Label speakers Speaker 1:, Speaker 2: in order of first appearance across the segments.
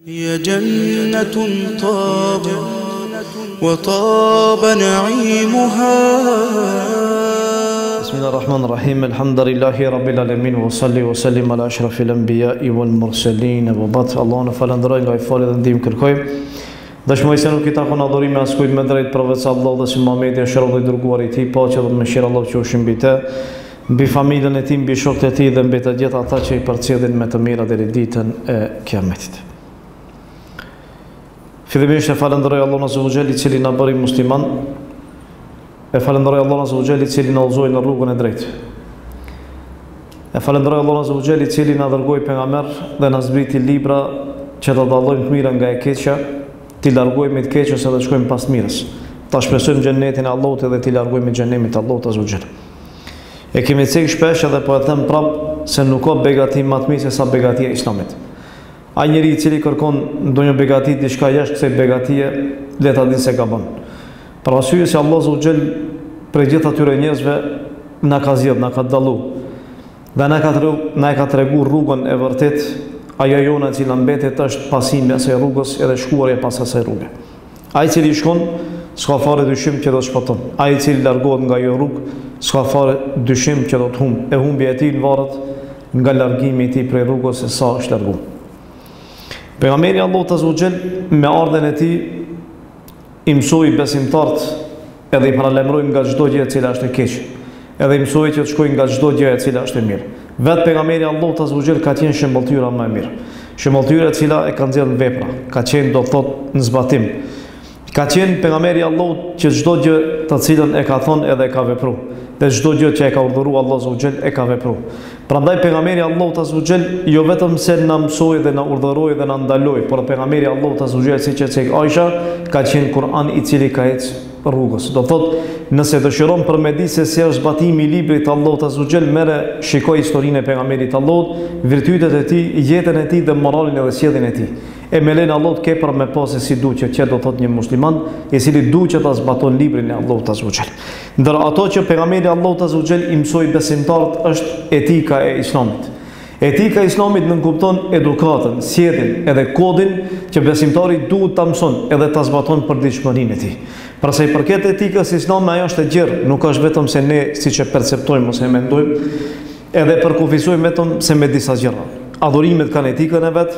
Speaker 1: هي جنة وطاب نعيمها.
Speaker 2: بسم الله الرحمن الرحيم. الحمد لله رب العالمين وصلي وسلم على أشرف الأنبياء والمرسلين وبعد. الله نفالندرoj nga I falë dhe ndihmë kërkoj. Dëshmoj se nuk I takon adhurimi askujt me drejt përveç Allahut dhe si Muhamedi është rob I dërguar I Tij, paqja dhe mëshira e Allahut qofshin mbi të, mbi familjen e tij, mbi shokët e tij dhe mbi të gjithë ata që I përcjellin me të mira deri ditën e Kiametit. Fillimisht e falenderoj Allahun Azza wa Jalla I cili na bëri musliman. E falenderoj Allahun Azza wa Jalla I cili na udhëzoi në rrugën e drejtë. E falenderoj Allahun Azza wa Jalla I cili na dërgoi pejgamber dhe na zbriti libra që të dallojmë të mira nga e keqja, t'i largojmë të keqës edhe të shkojmë pas mirës. Ta shpresojmë xhenetin e Allahut edhe t'i largojmë xhenemit të Allahut Azza wa Jalla. E kemi thënë shpesh edhe po e them prap se nuk ka begati më të mirë se sa begatia e Islamit. Ai njeri I cili kërkon ndonjë begati diçka jashtë kësaj begatie, le ta dinë se ka bën. Për arsye se Allahu Azza wa Jall për gjithë atyre njerëzve na ka zgjedh, na ka dallu. Dhe na ka tregu rrugën e vërtet, ajo jona e cila mbetet është pasimi asaj rrugës edhe shkuarja pas asaj rruge. Ai I cili shkon, s'ka fare dyshim që do të shpëton. Ai I cili largohet nga ajo rrugë, s'ka fare dyshim që do të humbë. E humbja e tij varet nga largimi I tij prej rrugës se sa është larguar. Pejgamberi Allahut Azza wa Jall me ardhen e tij I mësoi besimtarët edhe I paralajmëroi nga çdo gjë e cila është e keqe. Edhe I mësoi që të shkojnë nga çdo gjë e cila është e mirë. Vetë pejgamberi Allahut Azza wa Jall ka qenë shembulltyra më e mirë. Shembulltyra e cila e ka nxjerrë në vepra, ka qenë do të thotë në zbatim. Ka qenë pejgamberi Allahut që çdo gjë të cilën e ka thonë edhe e ka vepruar. Dhe çdo gjë që e ka urdhëruar Allahu Azza wa Jall e ka vepruar. Prandaj pejgamberi Allahut Azza wa Jall jo vetëm se na mësoi dhe na urdhëroi dhe na ndaloi, por pejgamberi Allahut Azza wa Jall siç e thek Aisha, ka qenë Kur'an I cili ka ecë rrugës. Do thotë, nëse dëshiron për me di se si është zbatimi I librit të Allahut Azza wa Jall, merre shikoj historinë e pejgamberit Allahut, virtytet e tij, jetën e tij dhe moralin edhe sjelljen e tij. E me lenë Allahut ke për me pas se si duhet që do thotë një musliman, I cili duhet që ta zbaton librin e Allahut Azza wa Jall. Ndër ato që pejgamberi Allahut Azza wa Jall I mësoi besimtarët është etika e Islamit. Etika e Islamit nënkupton edukatën, sjelljen edhe kodin që besimtari duhet ta mëson edhe ta zbaton përditshmërinë e tij. Pra sa I përket etikës Islamit, ajo është e gjerë, nuk është vetëm se ne siç e perceptojmë ose e mendojmë, edhe përkufizojmë vetëm se me disa gjëra. Adhurimet kanë etikën e vet,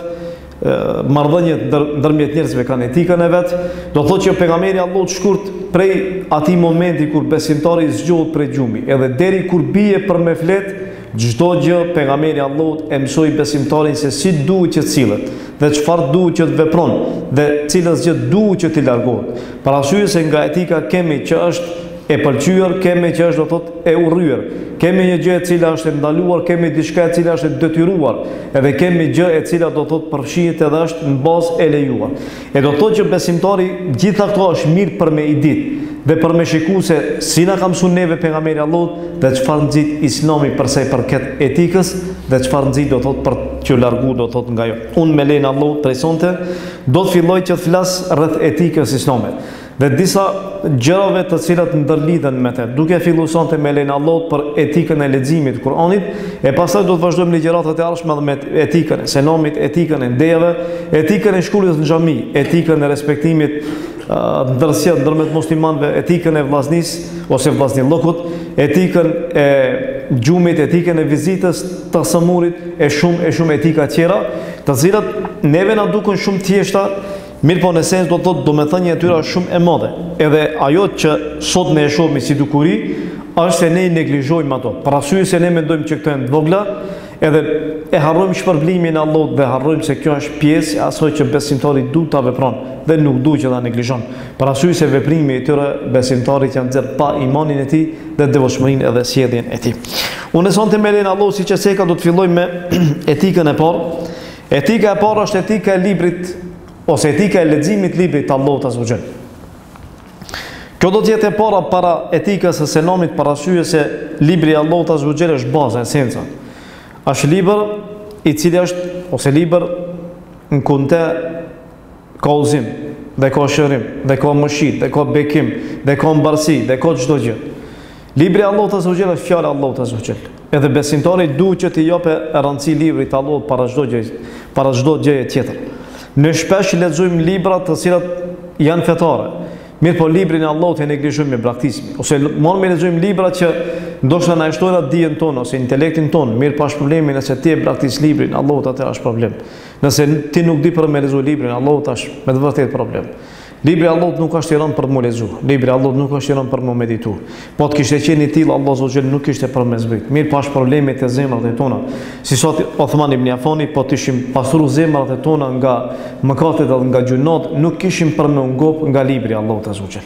Speaker 2: marrëdhëniet ndërmjet njerëzve kanë etikën e vet. Do thotë që pejgamberi Allahut shkurt prej atij momenti kur besimtari zgjohet prej gjumi, edhe deri kur bie për me flet, çdo gjë pejgamberi Allahut e mësoi besimtarin se si duhet që të sillet dhe çfarë duhet që të vepron dhe cilës gjë duhet që të largohet. Për arsye se nga etika kemi që është e pëlqyer, kemi që është do thotë e urryer, kemi një gjë e cila është e ndaluar, kemi diçka e cila është e detyruar, edhe kemi gjë e cila do thotë përfshihet edhe është në bazë e lejuar. E do thotë që besimtari gjitha këto është mirë për me I ditë dhe për me shikuar se si na ka mësuar neve pejgamberi Allahut dhe çfarë nxit Islami për sa I përket etikës dhe çfarë nxit do thotë për që largu do thotë nga ajo. Unë me lenin Allahut prej sonte do të filloj që të flas rreth etikës islame dhe disa gjërave të cilat ndërlidhen me të. Duke filluar sonte me lenin Allahut për etikën e leximit të Kuranit, e pastaj do të vazhdojmë ligjëratat e ardhshme me etikën e selamit, etikën e ndejave, etikën e shkollës në xhami, etikën e respektimit ndërsjellë ndërmjet muslimanëve, etikën e vllaznisë ose vllaznillokut, etikën e gjumit, etikën e vizitës të sëmurit, e shumë etika tjera, të cilat neve na duken shumë thjeshta, mirë po në sens do të thotë domethënia e tyre është shumë e madhe. Edhe ajo që sot ne e shohim si dukuri, është se ne I neglizhojmë ato. Për arsye se ne mendojmë që këto janë të vogla, edhe e harrojmë shpërblimin e Allahut dhe harrojmë se kjo është pjesë e asaj që besimtari duhet ta vepron dhe nuk duhet që ta neglizhon. Për arsye se veprimi I tyre besimtarit janë nxjerr pa imanin e tij dhe devotshmërinë edhe sjelljen e tij. Unë sonte me lenin Allahut siç e seka do të filloj me etikën e parë. Etika e parë është etika e librit ose etika e leximit të librit të Allahut Azza wa Jall. Kjo do të jetë e para etikës së selamit, për arsye se libri I Allahut Azza wa Jall është baza, esenca. Është libër I cili është ose libër në kunte ka udhëzim, dhe ka shërim, dhe ka mëshirë, dhe ka bekim, dhe ka mbarësi, dhe ka çdo gjë. Libri I Allahut Azza wa Jall është fjala e Allahut Azza wa Jall. Edhe besimtari duhet që t'i japë rëndësi librit të Allahut para çdo gjëje tjetër. Ne shpesh lexojmë libra të cilat janë fetare. Mirë po librin e Allahut e neglizhojmë me braktisje. Ose me lexojmë libra që ndoshta na shtojnë atë dijen tonë ose intelektin tonë. Mirë po është problemi nëse ti e braktis librin Allahut, atë është problem. Nëse ti nuk di për me lexuar librin Allahut, është me të vërtetë problem. Libri Allahut nuk është i rënë për të mu lexu. Libri Allahut nuk është i rënë për të mu meditu. Po të kishte qenë i tillë, Allah Zotë nuk kishte për me zbrit. Mirë, pas problemi të zemrat e tona. Si sot Othman ibn Affani, po të ishim pasuru zemrat e tona nga mëkatet dhe nga gjunat, nuk kishim për me ngop nga libri Allahut Zotë.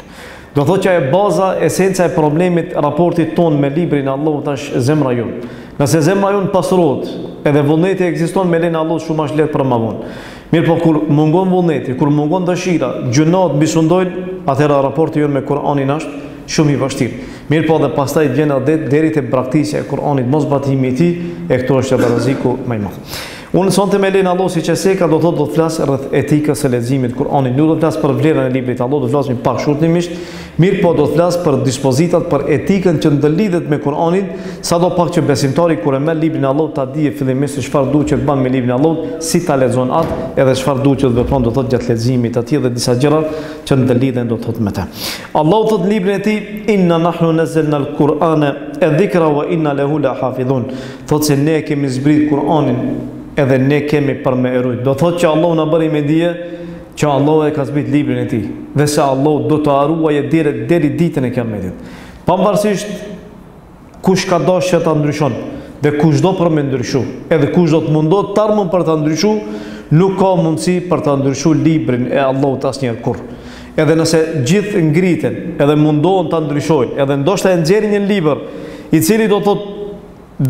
Speaker 2: Do thotë që e baza, esenca e problemit, raportit ton me librin Allahut është zemra jonë. Nëse zemra jonë pasurohet, edhe vullneti ekziston me lenë Allahut shumë është lehtë për ma vonë. Mirë po kur mungon vullneti, kur mungon dëshira, gjunat mbisundojnë, atëherë raporti jonë me Kur'anin është shumë i vështirë. Mirë po dhe pastaj vjen deri te braktisja e Kur'anit, mos batimi i tij, e këto është edhe rreziku më i madh. Unë sonte me lenë Allah si që seka do të flas rreth etikës së leximit të Kur'anit. Nuk do të flas për vlerën e librit Allah, do të flasim pak shurtimisht. Mirë po do të flas për dispozitat, për etikën që ndërlidhet me Kur'anin, sadopak që besimtari kur e merr librin e Allahut ta dije fillimisht çfarë duhet që të bën me librin e Allahut, si ta lexon atë, edhe çfarë duhet që të vepron do thotë gjatë leximit atij dhe disa gjëra që ndërlidhen do thotë me të. Allahu thotë në librin e tij inna nahnu nazzalna al-Qur'ana adh-dhikra wa inna lahu lahafidhun. Thotë se ne kemi zbrit Kur'anin edhe ne kemi për me erujt. Do thotë që Allah në bëri me dije që Allah e ka zbrit librin e tij dhe se Allah do të arruaje deri ditën e Kiametit. Pavarësisht kush ka dashur që ta ndryshon dhe kush do për me ndryshu, edhe kush do të mundohet tarmën për ta ndryshu, nuk ka mundësi për ta ndryshu librin e Allahut asnjëherë kurrë. Edhe nëse gjithë ngriten, edhe mundohen ta ndryshojnë, edhe ndoshta e nxjerrin një libër i cili do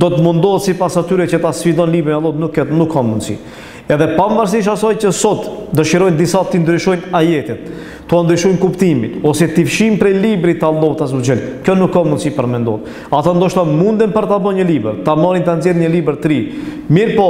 Speaker 2: të mundohet sipas atyre që ta sfidon librin e Allahut, nuk ka mundësi. Edhe pavarësisht asaj që sot dëshirojnë disa të ndryshojnë ajetet, të ndryshojnë kuptimin, ose të fshin prej librit të Allahut Azza wa Jall, kjo nuk ka mundësi për me ndodhur. Ata ndoshta munden për ta bënë një libër, ta marrin ta nxjerrin një libër të ri. Mirë po,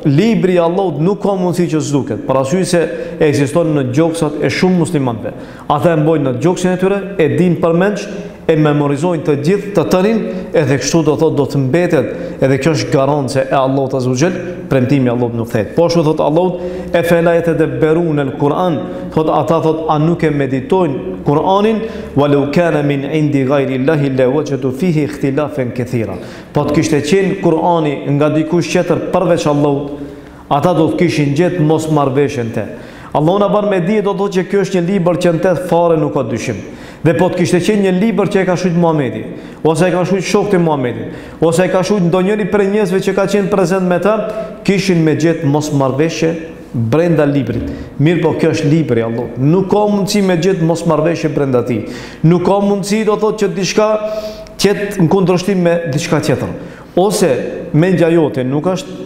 Speaker 2: libri i Allahut nuk ka mundësi që zhduket, për arsye se ekziston në gjoksat e shumë muslimanëve. Ata e mbojnë në gjoksin e tyre, e dinë përmendsh, e memorizojnë të gjithë të tërin, edhe kështu do thotë do të mbetet, edhe kjo është garancë e Allahut Azza wa Jall, premtimi i Allahut nuk thet. Po ashtu thotë Allahut e fela yatadabbarun al-Quran, thotë ata thotë a nuk e meditojnë Kur'anin, walau kana min indi ghayri Allahi la wajadu fihi ikhtilafan kathira. Po të kishte qenë Kur'ani nga dikush tjetër përveç Allahut, ata do të kishin gjetë mosmarrveshjen te. Allahu na bën me dije do thotë që kjo është një libër që në tet fare nuk ka dyshim. Dhe po të kishte qenë një libër që e ka shkruar Muhamedi, ose e ka shkruar shokët e Muhamedit, ose e ka shkruar ndonjëri prej njerëzve që ka qenë prezant me ta, kishin me gjetë mosmarrveshje brenda librit. Mirë po kjo është libri i Allahut. Nuk ka mundësi me gjetë mosmarrveshje brenda tij. Nuk ka mundësi do thotë që diçka qetë në kundërshtim me diçka tjetër. Ose mendja jote nuk është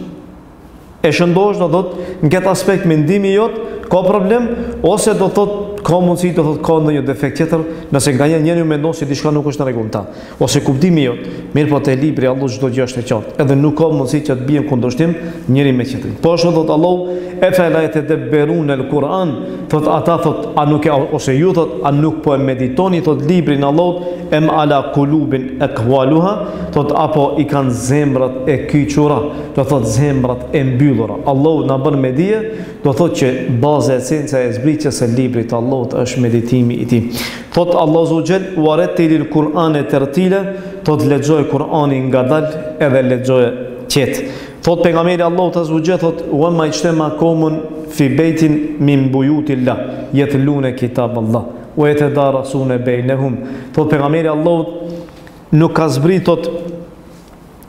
Speaker 2: e shëndosh, do thotë në këtë aspekt mendimi jot ka problem, ose do thotë ka mundësi do thotë ka ndonjë defekt tjetër, nëse njëri mendon se diçka nuk është në rregull ta, ose kuptimi jot. Mirë po te libri i Allahut çdo gjë është e qartë, edhe nuk ka mundësi që të bien kundërshtim njëri me tjetrin. Po ashtu thotë Allahu e fela yatadabbarun al-Quran, thotë ata thotë a nuk e ose ju thotë a nuk po e meditoni thotë librin e Allahut em ala qulubin aqwaluha, thotë apo i kanë zemrat e kyçura, do thotë zemrat e mbyllura. Allahu na bën me dije, do thotë që baza e esenca e zbritjes së librit të Allahut është meditimi i tij. Thot Allahu Azza wa Jall warattilil Qur'ana tartila, thot lexoj Kur'anin ngadalë edhe lexoje qet. Thot pejgamberi Allahut Azza wa Jall thot wa ma ijtama qawmun fi baytin min buyutillah yatluna kitab Allah wa yatadarasuna bainahum. Thot pejgamberi Allahut nuk ka zbrit thot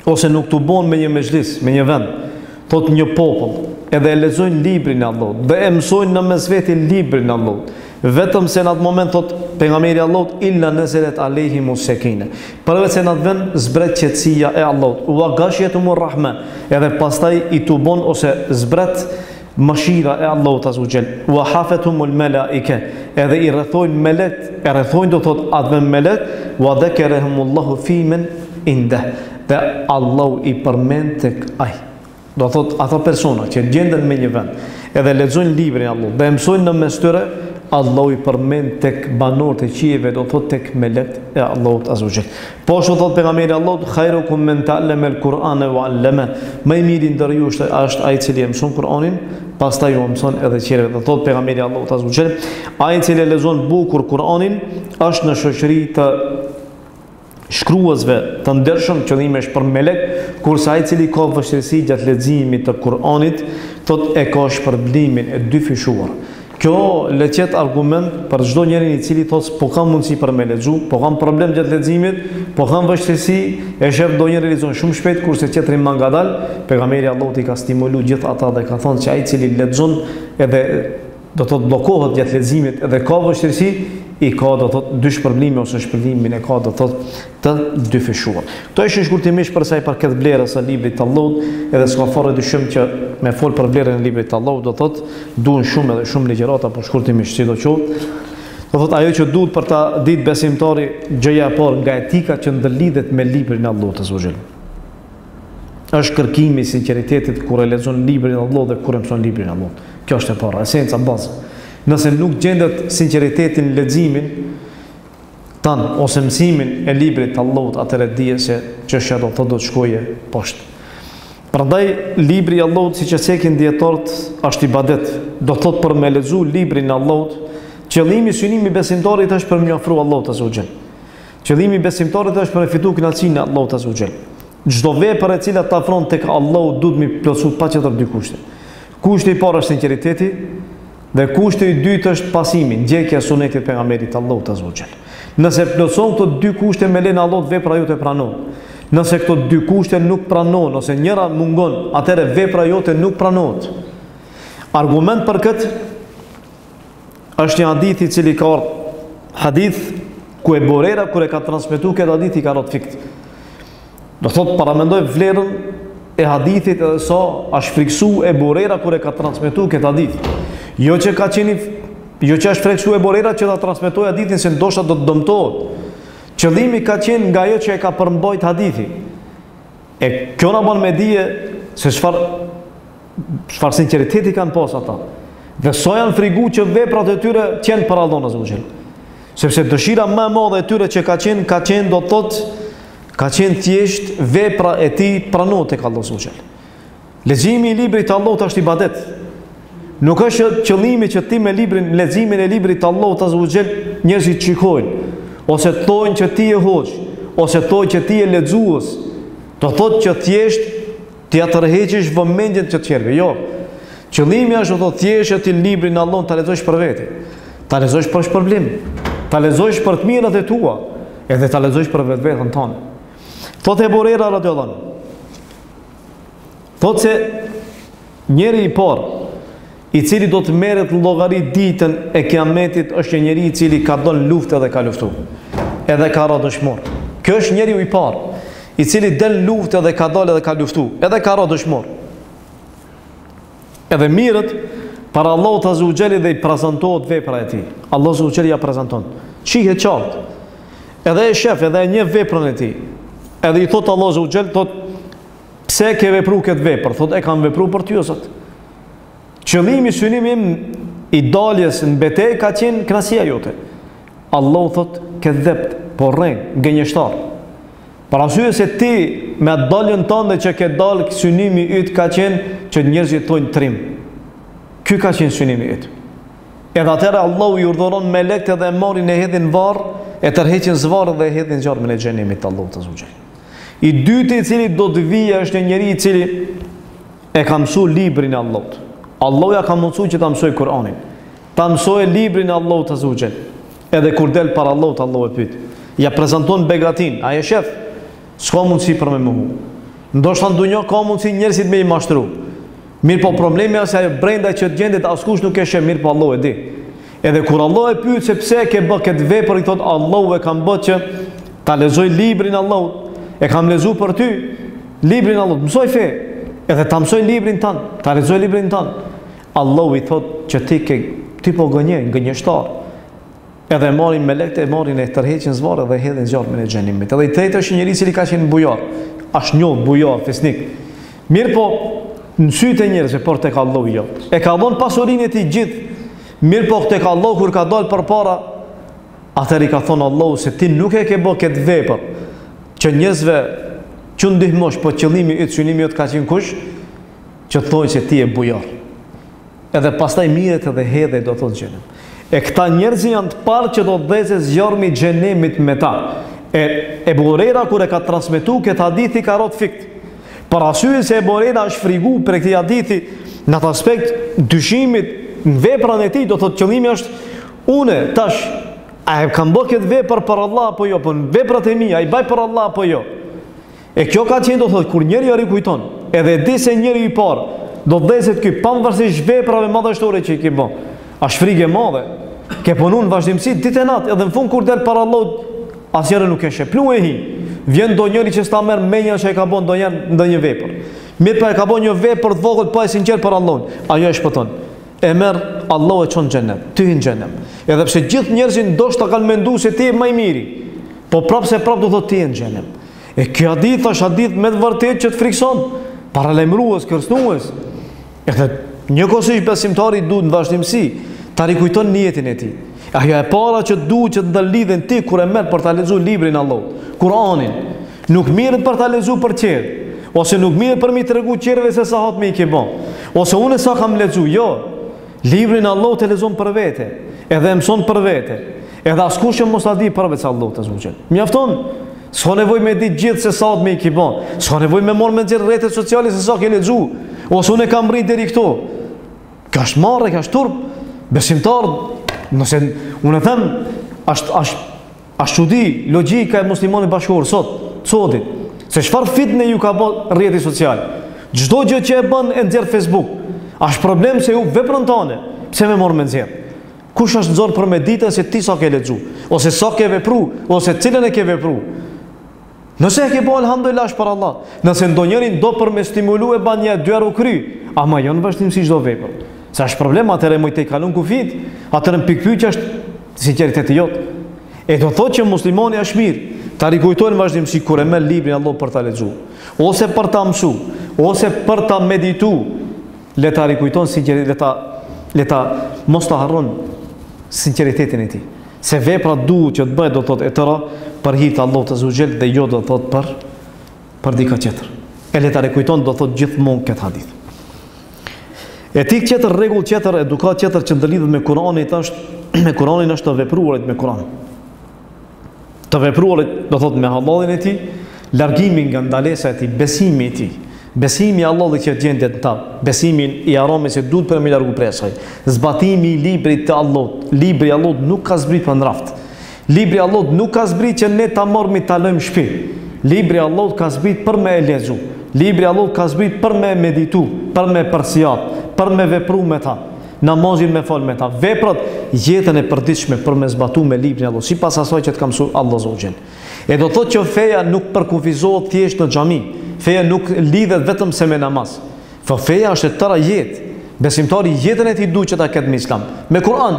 Speaker 2: ose nuk të bon me një mezhlis, me një vend, thot një popull, edhe e lexojnë librin e Allahut, dhe e mësojnë në mes veti librin e Allahut. Vetëm se në atë moment thot pejgamberi Allahut illa nazalat alayhimus sakina. Përveç se në atë vend zbret qetësia e Allahut, wa ghashiyatuhur rahman, edhe pastaj i tubon ose zbret mëshira e Allahut Azza wa Jall, wa hafatuhumul malaika, edhe i rrethojnë melek, e rrethojnë do thot atë melek, wa dhakarahumullahu fi man indah, dhe Allahu i përmend tek ai. Do thot ata persona që gjenden me një vend edhe lexojnë librin e Allahut dhe mësojnë në mes tyre, Allahu i përmend tek banorët e qiejve, do thot tek melekët e Allahut Azza wa Jall. Po ashtu thot pejgamberi Allahut khairukum man ta'allama al-Qur'ana wa 'allama. Më i miri ndër ju është ai i cili mëson Kur'anin pastaj ju mëson edhe qereve. Dhe thot pejgamberi Allahu azza wa jall, ai i cili lexon bukur Kur'anin është në shoqëri të shkruesve të ndershëm, qëllimi është për melek, kurse ai i cili ka vështirësi gjatë leximit të Kur'anit, thot e ka shpërblimin e dyfishuar. Kjo leqet argument për çdo njerin i cili thot po kam mundësi për me lexu, po kam problem gjatë leximit, po kam vështirësi, e shef do një realizon shumë shpejt, kurse tjetri më ngadal. Pejgamberi Allahut i ka stimulu gjithë ata dhe ka thonë që ai i cili lexon edhe do thot bllokohet gjatë leximit edhe ka vështirësi, i ka do thot dy shpërblime ose shpërblimin e ka do thot të dyfishuar. Kto ishin shkurtimisht për sa i përket vlerës së librit të Allahut, edhe s'ka fare dyshim që me fol për vlerën e librit të Allahut do thot duhen shumë edhe shumë ligjërata, por shkurtimisht sidoqoftë. Do thot ajo që duhet për ta ditë besimtari, gjëja e parë nga etika që ndërlidhet me librin e Allahut azza wa jall, është kërkimi i sinqeritetit kur e lexon librin e Allahut dhe kur e mëson librin e Allahut. Kjo është e para, esenca, bazë. Nëse nuk gjendet sinqeritetin në leximin tan ose mësimin e librit të Allahut, atëherë dije se çështja do të shkojë poshtë. Prandaj libri i Allahut, siç e sekin dietarët, është ibadet. Do thot për me lexu librin e Allahut, qëllimi synimi besimtarit është për me ofruar Allahut azza wa jall. Qëllimi besimtarit është për të fituar kënaqësinë e Allahut azza wa jall. Çdo vepër e cila të afron tek Allahu duhet mi plotësu patjetër dy kushte. Kushti i parë është sinqeriteti, dhe kushti i dytë është pasimi, ndjekja e sunetit pejgamberit Allahut azza wa jall. Nëse plotëson këto dy kushte me lenë Allahut, vepra jote pranon. Nëse këto dy kushte nuk pranon ose njëra mungon, atëherë vepra jote nuk pranohet. Argument për këtë është një hadith i cili ka hadith ku e Borera kur e ka transmetuar këtë hadith i ka rrot fikt. Do thot paramendoj vlerën e hadithit edhe sa është friksu e Borera kur e ka transmetuar këtë hadith. Jo që është friksu e Borera që ta transmetojë hadithin se ndoshta do të dëmtohet. Qëllimi ka qenë nga ajo që e ka përmbajt hadithi. E kjo na bën me dije se çfarë sinqeriteti kanë pas ata. Dhe so janë frigu që veprat e tyre qenë për Allahun azza wa jall. Sepse dëshira më e madhe e tyre që ka qenë do të thotë ka qenë thjesht vepra e tij pranohet tek Allahu azza wa jall. Leximi i librit të Allahut është ibadet. Nuk është qëllimi që ti me leximin e librit të Allahut azza wa jall njerëzit shikojnë, ose thonë që ti je hoç, ose thonë që ti je lexues. Do thotë që thjesht ti atërheqësh vëmendjen të tjerëve. Jo. Qëllimi është do të thjesht ti librin e Allahut ta lexosh për vete. Ta lexosh për shpërblim. Ta lexosh për të mirat e tua, edhe ta lexosh për vetveten tonë. Thotë Ebu Hurajra radhiyallahu anhu. Thotë se njeri i parë i cili do të merret në llogari ditën e Kiametit është njeri i cili ka dhënë luftë dhe ka luftuar. Edhe ka rënë dëshmor. Ky është njeriu i parë i cili del luftë dhe ka dalë dhe ka luftuar, edhe ka rënë dëshmor. Edhe mirët para Allahut azza wa jall dhe i prezantohet vepra e tij. Allahu azza wa jall ja prezanton. Shihet qartë. Edhe e shef, edhe e njeh veprën e tij. Edhe i thot Allahu azza wa jall, thot pse ke vepruar këtë vepër? Thot e kam vepruar për ty o Zot. Qëllimi synimi im i daljes në betejë ka qenë kënaqësia jote. Allahu thot kedhebt, po rreng, gënjeshtar. Për arsye se ti me daljen tënde që ke dalë, synimi yt ka qenë që njerëzit thonë trim. Ky ka qenë synimi yt. Edhe atëherë Allahu i urdhëron melekët dhe marrin e hedhin varr, e tërheqin zvarrin dhe e hedhin zjarmin e xhenemit të Allahut azza wa jall. I dyti i cili do të vijë është një njeri i cili e ka mësuar librin e Allahut. Allahu ja ka mësuar që ta mësoj Kur'anin. Ta mësoj librin e Allahut azza wa jall. Edhe kur del para Allahut, Allahu e pyet. Ja prezanton begatin, a je shef? S'ka mundësi për me mohu. Ndoshta në dunjë ka mundësi njerëzit me i mashtru. Mirë po problemi është ajo brenda që gjendet askush nuk e sheh, mirë po Allahu e di. Edhe kur Allahu e pyet se pse ke bë këtë vepër, i thot Allahu e kam bërë që ta lexoj librin e Allahut. E kam lexuar për ty librin e Allahut. Mësoj fe. Edhe ta mësoj librin tan, ta lexoj librin tan. Allahu i thot që ti po gënjeshtar. Edhe marrin melekët, marrin e tërheqin zvarrin dhe hedhin zjarmin e xhenimit. Edhe i tretë është një njeri i cili ka qenë bujar. Është njoh bujar, fesnik. Mirë po në sytë e njerëzve, por tek Allahu jo. E ka dhënë pasurinë e tij gjithë. Mirë po tek Allahu kur ka dalë përpara, atëherë i ka thonë Allahu se ti nuk e ke bë këtë vepër që njerëzve që ndihmosh, po qëllimi yt, synimi yt ka qenë kush? Që thonë se ti je bujar. edhe pastaj mirët edhe hedhe do thotë xhenem. E këta njerëz janë të parë që do të dhezë zjarmi xhenemit me ta. E Borera kur e ka transmetuar këtë hadithi ka rrot fikt. Për arsye se Borera është frigu për këtë hadithi në atë aspekt dyshimit në veprën e tij, do thotë qëllimi është unë tash a e kam bërë këtë vepër për Allah apo jo, po në veprat e mia i baj për Allah apo jo. E kjo ka qenë do thotë kur njeriu rikujton, edhe di se njeriu i parë do të dhezet ky pavarësisht veprave madhështore që i ke bën. Është frikë e madhe. Ke punuar në vazhdimsi ditë e natë, edhe në fund kur del para Allahut, asnjëherë nuk e sheplu e hi. Vjen ndonjëri që sta merr menja që e ka bën ndonjë vepër. Mirë pa e ka bën një vepër të vogël pa e sinqert për Allahun. Ajo e shpëton. E merr Allahu e çon në xhenem, ty në xhenem. Edhe pse gjithë njerëzit ndoshta kanë menduar se ti je më i miri, po prapë se prapë do thotë ti je në xhenem. E kjo hadith është hadith me të vërtetë që të frikson, paralajmërues, kërcënues. Edhe njëkohësisht besimtari duhet në vazhdimsi ta rikujton niyetin e tij. Ajo e para që duhet që të ndalidhen ti kur e merr për ta lexuar librin e Allahut, Kur'anin. Nuk mirët për ta lexuar për qerr, ose nuk mirët për mi tregu qerrëve se sa hat më i ke bën. Ose unë sa kam lexuar, jo. Librin e Allahut e lexon për vete, edhe mëson për vete. Edhe askush mos ta di përveç Allahut azh xhel. Mjafton. S'ka nevojë me ditë gjithë se sa hat më i ke bën. S'ka nevojë me marr me nxjerr rrjetet sociale se sa ke lexuar. Ose unë kam rrit deri këtu. Ka shmarrë, ka shturp. Besimtar, nëse unë them, është çudi logjika e muslimanit bashkëkor sotit, se çfarë fitne ju ka bën rrjeti social. Çdo gjë që e bën e nxjerr Facebook. Është problem se ju veprën tonë, pse më morr me nxjerr. Kush është nxorr për meditën se ti sa ke lexuar, ose sa ke vepruar, ose cilën e ke vepruar. Nëse e ke bën alhamdulillah për Allah. Nëse ndonjëri do për me stimulu e ban një 2 euro kry, ama jo në vazhdimsi çdo vepër. Sa është problem atëre moj te kalon kufit, atëre pikpyetja është sinqeriteti jot. E do thotë që muslimani është mirë, ta rikujtojnë vazhdimsi kur e merr librin Allah për ta lexuar, ose për ta mësuar, ose për ta medituar, le ta rikujton sinqeriteti, le ta mos ta harron sinqeritetin e tij. Se vepra duhet që të bëhet do thotë e tëra për hir të Allahut azh xhel dhe jo do thotë për dikë tjetër. E le ta rikujton do thotë gjithmonë këtë hadith. Etik tjetër, rregull tjetër, edukat tjetër që ndërlidhet me Kur'anin është me Kur'anin është të vepruarit me Kur'an. Të vepruarit do thotë me hallalin e tij, largimi nga ndalesa e tij, besimi i tij. Besimi i Allahut që gjendet në ta, besimin i aromës se duhet për me largu prej asaj. Zbatimi i librit të Allahut. Libri i Allahut nuk ka zbrit për ndraft. Libri i Allahut nuk ka zbrit që ne ta marrim ta lëmë shtëpi. Libri i Allahut ka zbrit për me e lexu. Libri i Allahut ka zbrit për me meditu, për me përsjat, për me vepru me ta, namazin me fal me ta, veprat, jetën e përditshme për me zbatu me librin e Allahut, sipas asaj që të ka mësuar Allahu Zotin. E do thotë që feja nuk përkufizohet thjesht në xhami. Feja nuk lidhet vetëm se me namaz. Feja është e tëra jetë. Besimtari jetën e tij duhet që ta ketë me Islam, me Kur'an.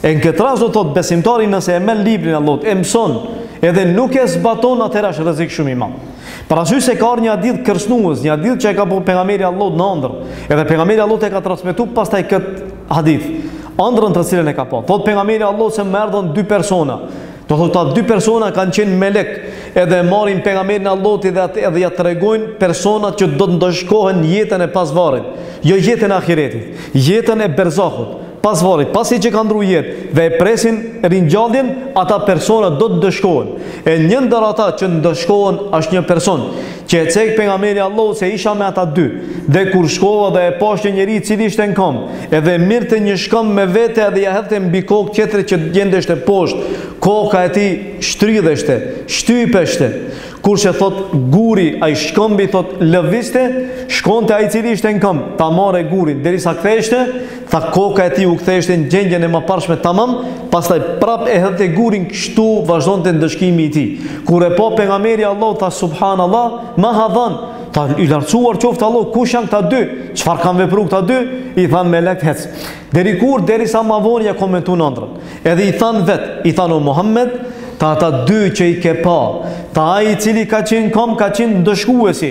Speaker 2: E në këtë rast do thotë besimtari nëse e merr librin e Allahut, e mëson, edhe nuk e zbaton, atëherë është rrezik shumë i madh. Parasysh se ka ardhur një hadith kërcënues, një hadith që e ka bërë pejgamberi Allahut në ëndër. Edhe pejgamberi Allahut e ka transmetuar pastaj këtë hadith. Ëndrën të cilën e ka pa. Thotë pejgamberi Allahut se më erdhën 2 persona. Do thotë ata 2 persona kanë qenë melek, edhe marrin pejgamberin Allahut edhe ja tregojnë personat që do të ndëshkohen jetën e pasvarrit, jo jetën e ahiretit, jetën e berzahut. Pasvarit, pasi që ka ndru jetë dhe e presin ringjalljen, ata persona do të dëshkohen. E një ndër ata që ndëshkohen është një person që e cek pejgamberi Allahut se isha me ata 2, dhe kur shkova dhe e pashtë njëri cili ishte në kam, edhe mirte një shkam me vete edhe ja hedhte mbi kokë tjetër që gjendeshte poshtë, koka e tij shtrydheshte, shtypeshte. Kurse thot guri, ai shkëmbi thot lëviste, shkonte ai cili ishte në këmbë, ta marrë gurin, derisa ktheheshte, tha koka e tij u ktheheshte në gjendjen e mëparshme tamam, pastaj prap e hedhte gurin kështu vazhdonte ndëshkimi i tij. Kur e pa pejgamberi Allah tha subhanallah, ma hadhan, ta i lartësuar qoftë Allah, kush janë këta 2? Çfarë kanë vepruar këta 2? I than melek hec. Derisa ma vonë ja komentuan ëndrrën. Edhe i than vet, i than o Muhammed, ta ata 2 që i ke pa, ta ai i cili ka qenë kom, ka qenë ndëshkuesi,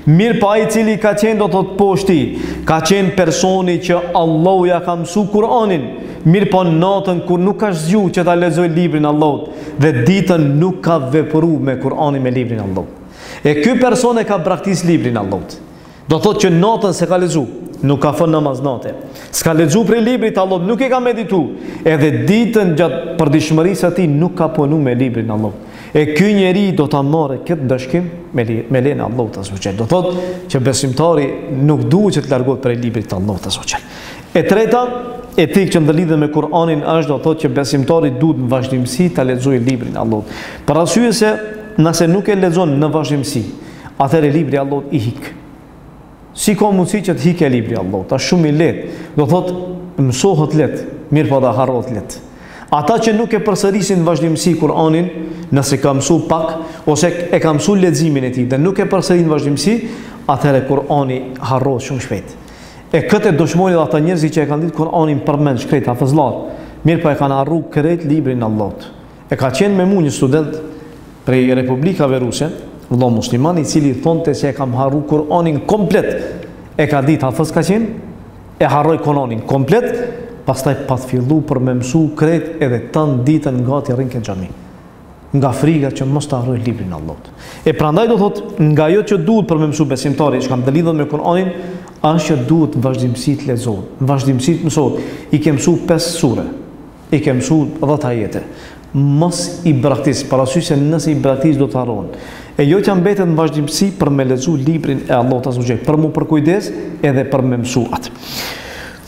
Speaker 2: mirë pa ai i cili ka qenë do të të poshti, ka qenë personi që Allahu ja ka mësu Kur'anin, mirë pa natën kur nuk ka zgju që ta lexoj librin Allahut, dhe ditën nuk ka vepru me Kur'anin me librin Allahut. E ky person e ka braktis librin Allahut. Do thotë që natën se ka lexu, nuk ka fënë namaznate, s'ka lexu prej librit Allah, nuk e ka meditu, edhe ditën gjatë përditshmërisë ati nuk ka punu me librin Allah. E ky njeri do ta marrë këtë dashkim me lenë Allah të azhujel. Do thotë që besimtari nuk duhet që të largohet prej librit të Allah të azhujel. E treta, etikë që ndërlidhet me Kur'anin është do thotë që besimtari duhet në vazhdimsi ta lexojë librin Allah. Për arsye se nëse nuk e lexon në vazhdimsi, atëherë libri Allah i hik. Si ka mundësi që të hikë libri Allah? Ta shumë i lehtë. Do thotë mësohet lehtë, mirë po da harrohet lehtë. Ata që nuk e përsërisin vazhdimsi Kur'anin, nëse ka mësu pak ose e ka mësu leximin e tij dhe nuk e përsërin vazhdimsi, atëherë Kur'ani harrohet shumë shpejt. E këtë e dëshmojnë ata njerëzit që e kanë ditë Kur'anin përmend shkret hafızllar, mirë po e kanë harru krejt librin Allahut. E ka qenë me mua një student prej Republikave Ruse, vëlla musliman, i cili thonte se e kam harru Kur'anin komplet. E ka ditë hafız ka qenë, e harroi Kur'anin komplet, pastaj pas fillu për me mësu krejt edhe tan ditën gati rrin ke xhami. Nga frika që mos ta harroj librin Allahut. E prandaj do thotë nga ajo që duhet për me mësu besimtari që kanë lidhur me Kur'anin, është që duhet vazhdimsi të lexohet, vazhdimsi të mësohet. I ke mësu 5 sure, i ke mësu 10 ajete. Mos i braktis, parasysh se nëse i braktis do të harrohen. E jo që mbetet në vazhdimsi për me lexu librin e Allahut azza wa jall, për mu përkujdes edhe për me mësu atë.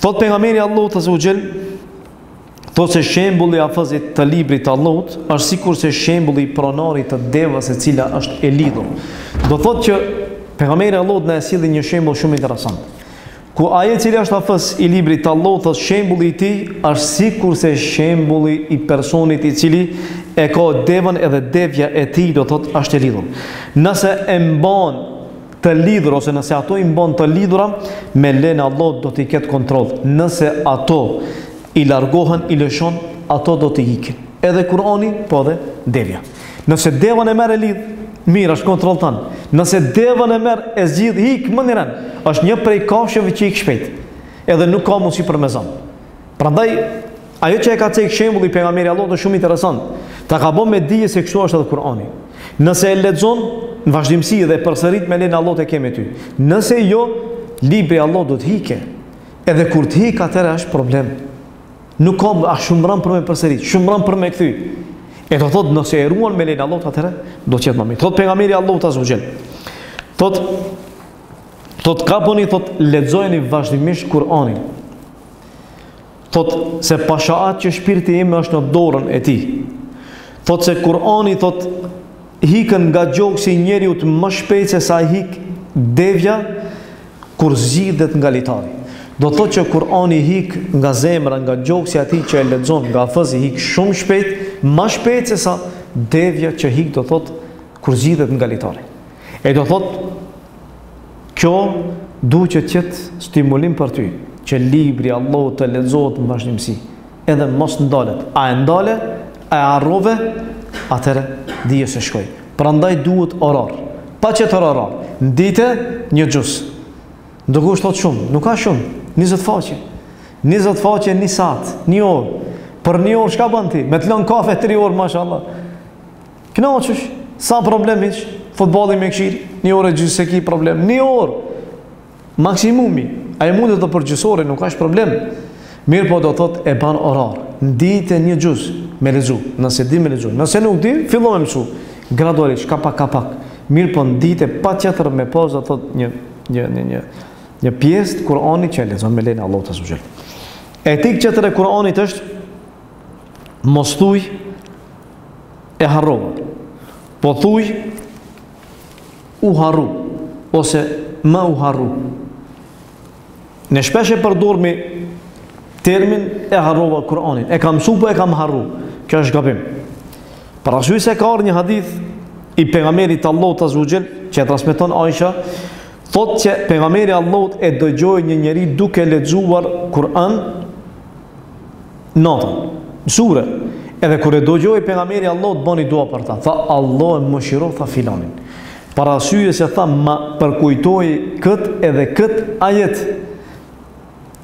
Speaker 2: Thot pejgamberi Allahut azza wa jall, thot se shembulli i hafizit të librit të Allahut është sikur se shembulli i pronarit të devës e cila është e lidhur. Do thot që pejgamberi Allahut na sjellë një shembull shumë interesant. Ku ai i cili është hafiz i librit të Allahut, thot shembulli i tij është sikur se shembulli i personit i cili e ka devën edhe devja e tij do thot është e lidhur. Nëse e mban të lidhur ose nëse ato i mban të lidhura, me lenë Allahut do t'i ketë kontroll. Nëse ato i largohen, i lëshon, ato do t'i ikin. Edhe Kur'ani, po edhe devja. Nëse devën e merr e lidh, mirë, është kontroll tanë. Nëse devën e merr e zgjidh, hik më njëran, është një prej kafshëve që ik shpejt. Edhe nuk ka mundësi për me zon. Prandaj ajo që e ka cek shembulli pejgamberi Allahut është shumë interesant. Ta ka bën me dije se kështu është edhe Kur'ani. Nëse e lexon në vazhdimsi dhe përsërit me lenë Allahut e ke me ty. Nëse jo, libri Allahut do të hike. Edhe kur të hik atëherë është problem. Nuk ka shumë rënd për me përsërit, shumë rënd për me kthy. E do thotë nëse e ruan me lenë Allahut atëherë do të jetë më mirë. Thot pejgamberi Allahut azza wa jall. Thot kaponi, thot lexojeni vazhdimisht Kur'anin. Thot se pashaat që shpirti im është në dorën e tij. Thot se Kur'ani thot hikën nga gjoksi i njeriut më shpejt se sa hik devja kur zgjidhet nga litari. Do thot që Kur'ani hik nga zemra, nga gjoksi atij që e lexon, nga hafizi hik shumë shpejt, më shpejt se sa devja që hik do thot kur zgjidhet nga litari. E do thot kjo duhet që të jetë stimulim për ty, që libri Allahut të lexohet në vazhdimsi, edhe mos ndalet. A e ndale, a e harrove, atëherë dije se shkoj. Prandaj duhet orar. Pa qetë orar. Në ditë një xhus. Ndërkohë thot shumë, nuk ka shumë, 20 faqe. 20 faqe një saat, një orë. Për një orë çka bën ti? Me të lënë kafe 3 orë, mashallah. Kënaqesh, sa problem hiç. Futbolli me këshiri, një orë gjysmë se ki problem. Një orë maksimumi. Ai mundet të përgjysore, nuk ka problem. Mirë po do thot e ban orar. Në ditë një xhus me lexu, nëse di me lexu. Nëse nuk di, fillo me mësu. Gradualisht, kapak. Mirë po në ditë patjetër me pas do thot një pjesë të Kur'anit që lexon me lenë Allahut azza wa jall. Etikë tjetër e Kur'anit është mos thuj e harrova. Po thuj u harru ose ma u harru. Ne shpesh e përdormi termin e harrova Kur'anin. E kam mësu po e kam harru. Kjo është gabim. Për arsye se ka një hadith i pejgamberit Allahut azza wa jall që e transmeton Aisha, thotë që pejgamberi Allahut e dëgjoi një njeri duke lexuar Kur'an natën, në sure. Edhe kur e dëgjoi pejgamberi Allahut bani dua për ta. Tha Allah më mëshiro, tha filanin. Para arsye se tha ma përkujtoi kët edhe kët ajet.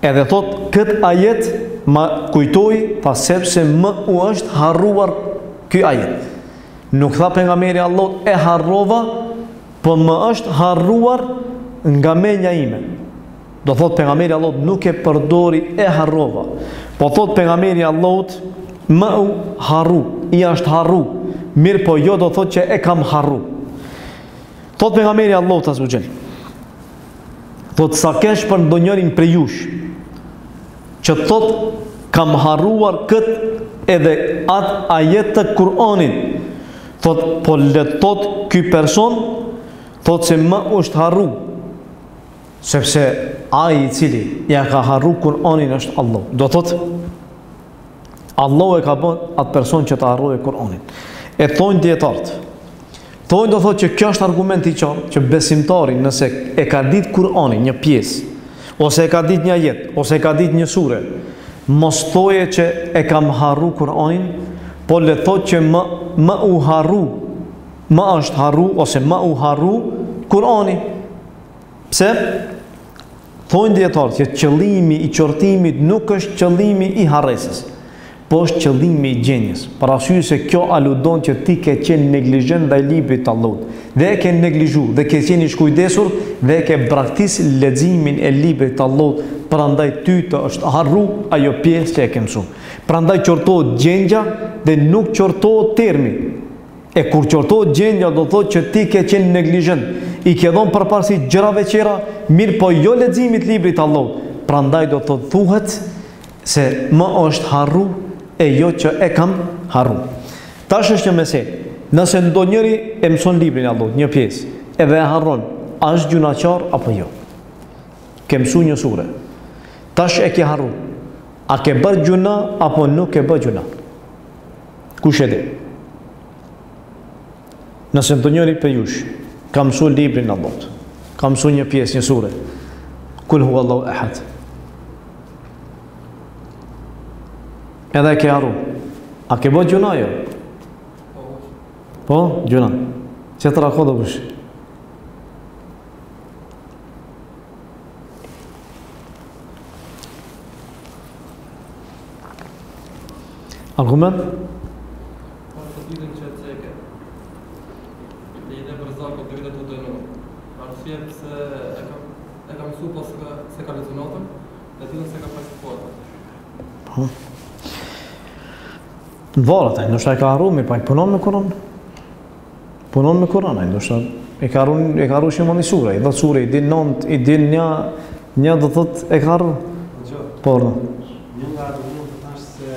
Speaker 2: Edhe thot kët ajet ma kujtoi, tha sepse më u është harruar ky ajet. Nuk tha pejgamberi Allahut e harrova, po më është harruar nga menja ime. Do thot pejgamberi Allahut nuk e përdori e harrova. Po thot pejgamberi Allahut më u harru, i është harru. Mirë po jo do thot që e kam harru. Thot pejgamberi Allahut azza xal. Thot sa kesh për ndonjërin për jush që thot kam harruar kët edhe atë ajet të Kur'anit. Thot po letot ky person thot se më është harru. Sepse ai i cili ja ka harru Kur'anin është Allah. Do thot Allah e ka bën atë person që të harrojë Kur'anin. E thonë dietarët. Thonë do thotë që kjo është argument i qartë që besimtari nëse e ka ditë Kur'anin një pjesë, ose e ka ditë një ajet, ose e ka ditë një sure, mos thoje që e kam harru Kur'anin, po le thotë që më u harru, më është harru ose më u harru Kur'ani. Pse? Thonë dietarët që qëllimi i qortimit nuk është qëllimi i harresës, po është qëllimi i gjenjes. Për arsye se kjo aludon që ti ke qenë neglizhent ndaj librit të Allahut, dhe e ke neglizhu, dhe ke qenë i shkujdesur, dhe e ke braktis leximin e librit të Allahut, prandaj ty të është harru ajo pjesë që e ke mësuar. Prandaj qortohet gjendja dhe nuk qortohet termi. E kur qortohet gjendja do thotë që ti ke qenë neglizhent, i ke dhënë përparësi gjërave tjera, mirë po jo leximit librit të Allahut. Prandaj do thotë thuhet se më është harru e jo që e kam harru. Tash është një meselë. Nëse ndonjëri e mëson librin e Allahut, një pjesë, edhe e harron, a është gjunaçar apo jo? Ke mësuar një sure. Tash e ke harru. A ke bërë gjuna apo nuk ke bërë gjuna? Kush e di? Nëse ndonjëri për jush ka mësuar librin e Allahut, ka mësuar një pjesë, një sure, Kul huwallahu ahad, edhe ke harru, a ke bërë gjuna jo? Po, gjuna. Që të rako dhe kush? Argument?
Speaker 3: Të ditën që të ceke, dhe i dhe bërzako të vitet të dojnë, arsye pëse e ka mësu po se ka lezunatën, dhe ditën se ka pajsë të
Speaker 2: Në varet, ndoshta e ka harru, mi pa i punon me Kur'an. Punon me Kur'an, ndoshta e ka harru shumë një sure, i dhe sure, i din nënt, i din një dhe thot e ka harru. Por,
Speaker 4: një nga argument të thash se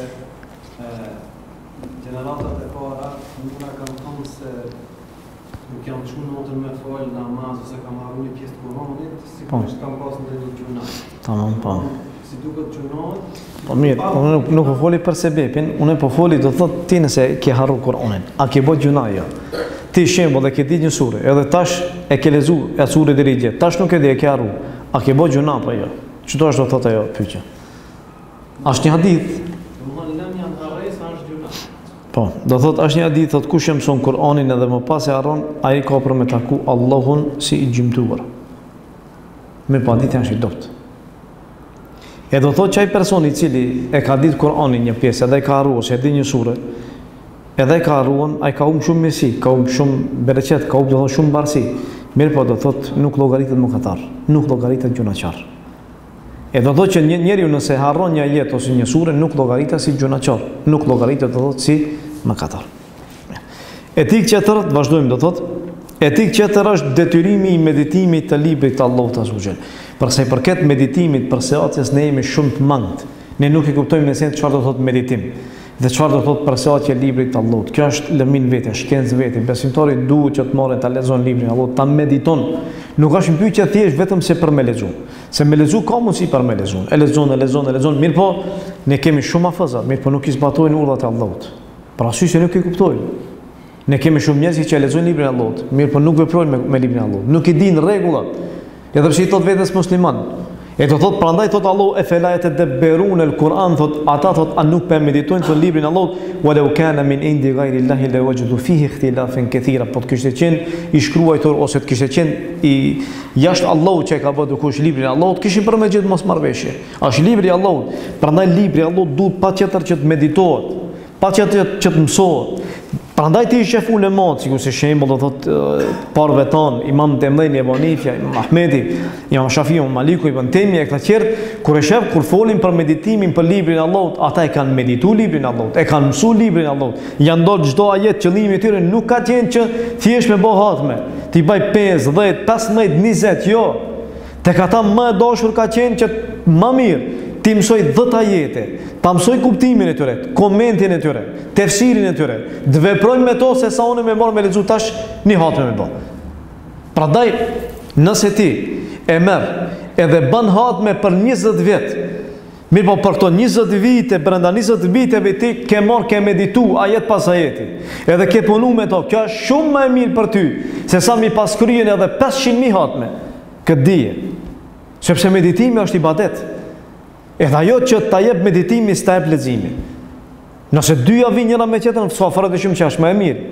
Speaker 4: generatat e para nuk nga kanë thonë se nuk janë qu notën me falë namaz ose kam harru një pjesë të Kur'anit, si kështë kam pas në një gjuna.
Speaker 2: Tamam, po.
Speaker 4: Si duket gjunat,
Speaker 2: Po mirë, unë nuk po foli për sebepin, unë po foli do thot ti nëse ke harru Kur'anin, a ke bërë gjuna jo? Ti shembull dhe ke ditë një sure, edhe tash e ke lexuar e sure deri dje, tash nuk e di e ke harru, a ke bërë gjuna apo jo? Çdo është do thot ajo pyetje. Është një hadith.
Speaker 4: domethënë lënia në harresë është gjuna.
Speaker 2: Po, do thot është një hadith thot kush e mëson Kur'anin edhe më pas e harron, ai ka për me taku Allahun si i gjymtuar. Me pa ditë është i dobët. E do thot që ai personi i cili e ka ditë Kur'anin një pjesë, edhe e ka harruar, se e di një sure, edhe e ka harruar, ai ka humbur shumë mirësi, ka humbur shumë bereqet, ka humbur do thot shumë mbarsi. Mirë po do thot nuk llogaritet mëkatar, nuk llogaritet gjunaçar. E do thot që njeriu nëse harron një ajet ose një sure nuk llogaritet si gjunaçar, nuk llogaritet do thot si mëkatar. Etik tjetër, vazhdojmë do thot, etik tjetër është detyrimi i meditimit të librit të Allahut azza wa jall. Për sa i përket meditimit për seatjes ne jemi shumë të mangët. Ne nuk e kuptojmë në esencë çfarë do thotë meditim dhe çfarë do thotë për seatje e librit të Allahut. Kjo është lëmin vete, shkencë vete. Besimtari duhet që të marrë ta lexon librin e Allahut, ta mediton. Nuk është një pyetje thjesht vetëm se për me lexu. Se me lexu ka mundësi për me lexu. E lexon. Mirë po, ne kemi shumë afëza, mirë po nuk i zbatojnë urdhat e Allahut. Pra arsye se nuk i kuptojnë. Ne kemi shumë njerëz që lexojnë librin e Allahut, mirë po nuk veprojnë me librin e Allahut. Nuk i dinë rregullat. Edhe pse i thot vetes musliman. E do thot prandaj thot Allahu e felajet e debberun el Kur'an thot ata thot a nuk pe meditojnë thot librin e Allahut walau kana min indi ghayri llahi la wajadu fihi ikhtilafan katira. Po të kishte qenë i shkruajtur ose të kishte qenë i jashtë Allahut që e ka bërë dikush librin e Allahut, kishin për me gjithë mosmarrveshje. Është libri i Allahut. Prandaj libri i Allahut duhet patjetër që të meditohet, patjetër që të mësohet. Prandaj ti shef ulemat, sikur si shembull do thot parëve ton, Imam Temdheni, Ebu Hanifja, Imam Ahmedi, Imam Shafiu, Imam Maliku, Ibn Temja, këta tjerë, kur e shef kur folin për meditimin për librin e Allahut, ata e kanë meditu librin e Allahut, e kanë mësu librin e Allahut. Janë ndodhur çdo ajet, qëllimi i tyre nuk ka qenë që thjesht me bë hatme, ti baj 5, 10, 15, 20, jo. Tek ata më e dashur ka qenë që më mirë ti mësoj 10 ajete, ta mësoj kuptimin e tyre, komentin e tyre, tefsirin e tyre, të veprojmë me to se sa unë me marr me lexu tash një hatme me bë. Prandaj, nëse ti e merr edhe bën hatme për 20 vjet, mirë po për këto 20 vite, brenda 20 viteve ti ke marr ke meditu ajet pas ajeti, edhe ke punu me to, kjo është shumë më e mirë për ty, se sa mi pas kryen edhe 500.000 hatme, këtë dije, sepse meditimi është ibadet. Edhe ajo që ta jep meditimi s'ta jep leximi. Nëse dyja vijnë njëra me tjetrën, s'ka fare të shumë që është më e mirë.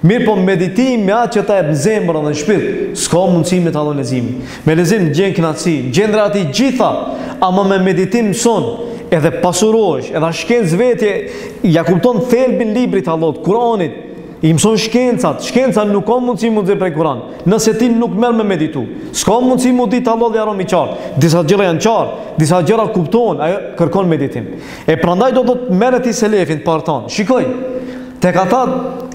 Speaker 2: Mirë po meditimi atë që ta jep në zemër dhe në shpirt, s'ka mundësi me ta dhënë leximi. Me lexim gjen kënaqësi, gjendra aty gjitha, ama me meditim mëson, edhe pasurohesh, edhe shkencë vetje, ja kupton thelbin librit të Allahut, Kuranit, i mëson shkencat. Shkenca nuk ka mundësi mu dhe prej Kuran. Nëse ti nuk merr me meditu, s'ka mundësi mu ditë Allah dhe aron i qartë. Disa gjëra janë qartë, disa gjëra kuptohen, ajo kërkon meditim. E prandaj do të merret i selefin parton. Shikoj, tek ata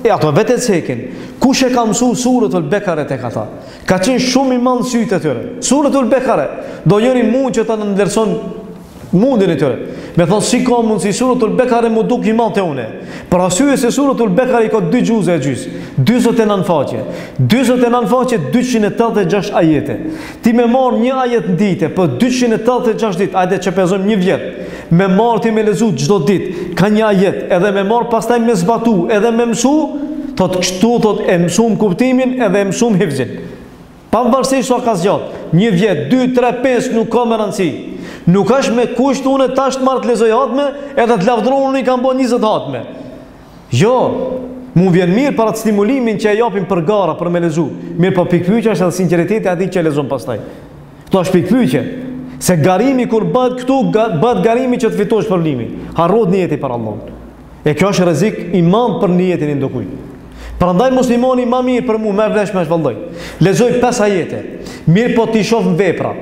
Speaker 2: e ato vetë cekin. Kush e ka mësu Suratul Bekare tek ata? Ka qenë shumë i madh sytë e tyre. Suratul Bekare do jeni mund që ta ndërson mundin e tyre. Me thonë si ka mundësi Suratul Bekare mu duk i madh te une. Për arsye se Suratul Bekare ka 2 gjuzë e gjys, 49 faqe. 49 faqe, 286 ajete. Ti me marr një ajet në ditë, për 286 ditë, hajde që pezojmë një vjet. Me marr ti me lezu çdo ditë, ka një ajet, edhe me marr pastaj me zbatu, edhe me mësu, thot kështu thot e mësum kuptimin edhe e mësum hifzin. Pavarësisht sa ka zgjat, një vjet, 2, 3, 5 nuk ka më rëndësi. Nuk është me kusht unë tash të marrë të lezoj hatme edhe të lavdronë unë i kam bo 20 hatme. Jo, mu vjen mirë para të stimulimin që e japim për gara, për me lezu. Mirë po pikpyqja është edhe sinceriteti ati që e lezon pastaj. Këto është pikpyqje. Se garimi kur bëhet këtu, bëhet garimi që të fitosh problemi. Harrot njeti për Allah. E kjo është rrezik i madh për niyetin e ndokuj. Prandaj muslimani më mirë për mua, më vlesh më valloj. Lexoj 5 ajete. Mirë po ti shoh në vepra.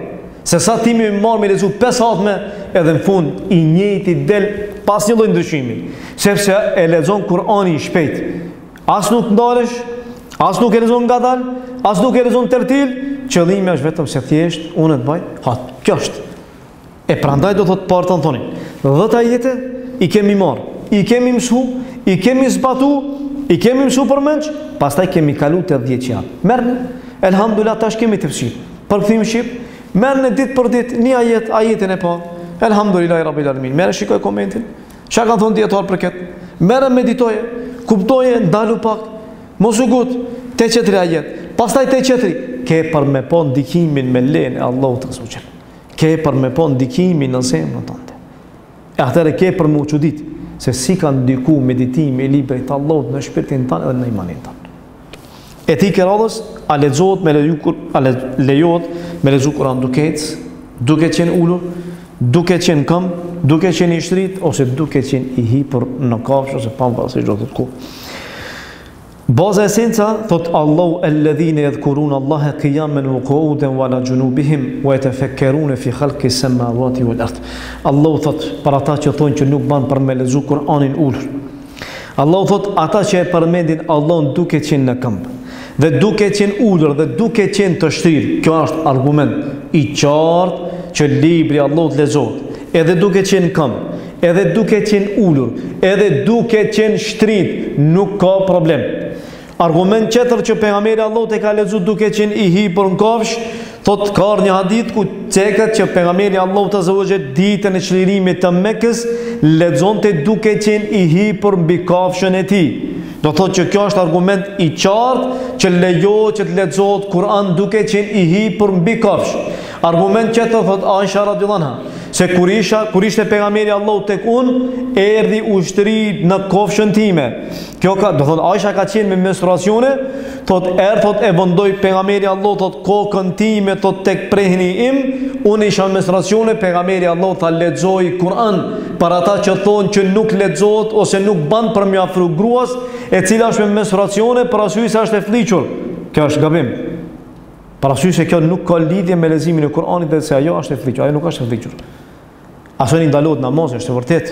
Speaker 2: Se sa ti më marr me lezu 5 hatme, edhe në fund i njëjti del pas një lloj ndryshimi. Sepse e lexon Kur'ani shpejt. As nuk ndalesh, as nuk e lexon ngadal, as nuk e lexon tertil, qëllimi është vetëm se thjesht unë të bëj hat. Kjo është. E prandaj do thot parton thoni. 10 ajete i kemi marr, i kemi mësu, i kemi zbatu, i kemi mësu për menç, pastaj kemi kalu te 10 javë. Merrni, elhamdulillah tash kemi tefsir. Për kthim shqip, merrni ditë për ditë një ajetin e parë. Elhamdulillahi rabbil alamin. Merr shikoj komentin. Çka kanë thonë dietar për këtë? Merr meditoje, kuptoje, ndalu pak. Mos u gut te 4 ajet. Pastaj te 4 ke për me po ndikimin me lejen e Allahut të subhanallahu. Ke për me po ndikimin në zemrën tënde. E atëre ke për më çudit se si ka ndiku meditimi i librit të Allahut në shpirtin tënd dhe në imanin tënd. E ti ke radhës, a lejohet me lezu Kur'an duke qenë ulur, duke qenë këmbë, duke qenë i shtrit, ose duke qenë i hipur në kafshë, ose pavarësisht çdo të ku. Baza esenca, thot Allahu alladhina yadhkuruna Allaha qiyaman wa qu'udan wa ala junubihim wa yatafakkaruna fi khalqi samawati wal ard. Allahu thot për ata që thonë që nuk ban për me lezu Kur'anin ulur. Allahu thot ata që e përmendin Allahun duke qenë në këmbë dhe duke qenë ulur dhe duke qenë të shtrirë. Kjo është argument i qartë që libri Allahut lexohet, edhe duke qenë këmbë, edhe duke qenë ulur, edhe duke qenë shtrit, nuk ka problem. Argument tjetër që pejgamberi Allahut e ka lexuar duke qenë i hipur në kafsh, thot ka një hadith ku ceket që pejgamberi Allahut azza wa jalla ditën e çlirimit të Mekës lexonte duke qenë i hipur mbi kafshën e tij. Do thot që kjo është argument i qartë që lejohet që të lexohet Kur'an duke qenë i hipur mbi kafsh. Argument tjetër thot Aisha radhiyallahu anha, Se kur ishte pejgamberi Allahu tek unë, erdhi ushtri në kofshën time. Kjo ka, do thot Aisha ka qenë me menstruacione, thot e vendoi pejgamberi Allahu thot kokën time thot tek prehni im, unë isha në menstruacione, pejgamberi Allahu ta lexoi Kur'an për ata që thonë që nuk lexohet ose nuk ban për më afru gruas, e cila është me menstruacione për arsye se është e fliqur. Kjo është gabim. Për arsye se kjo nuk ka lidhje me leximin e Kur'anit dhe se ajo është e fliqur, ajo nuk është e fliqur. Aso i ndalohet namazi, është e vërtet.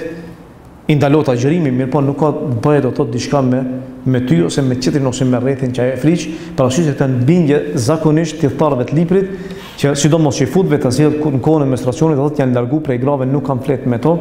Speaker 2: I ndalohet agjërimi, mirë po nuk ka bëhet do thot diçka me ty ose me qetrin ose me rrethin që ajo e fliq, për arsye se kanë bindje zakonisht tithtarëve të librit që sidomos që futve të cilët në kohën e menstruacionit do thotë janë largu prej grave, nuk kanë flet me to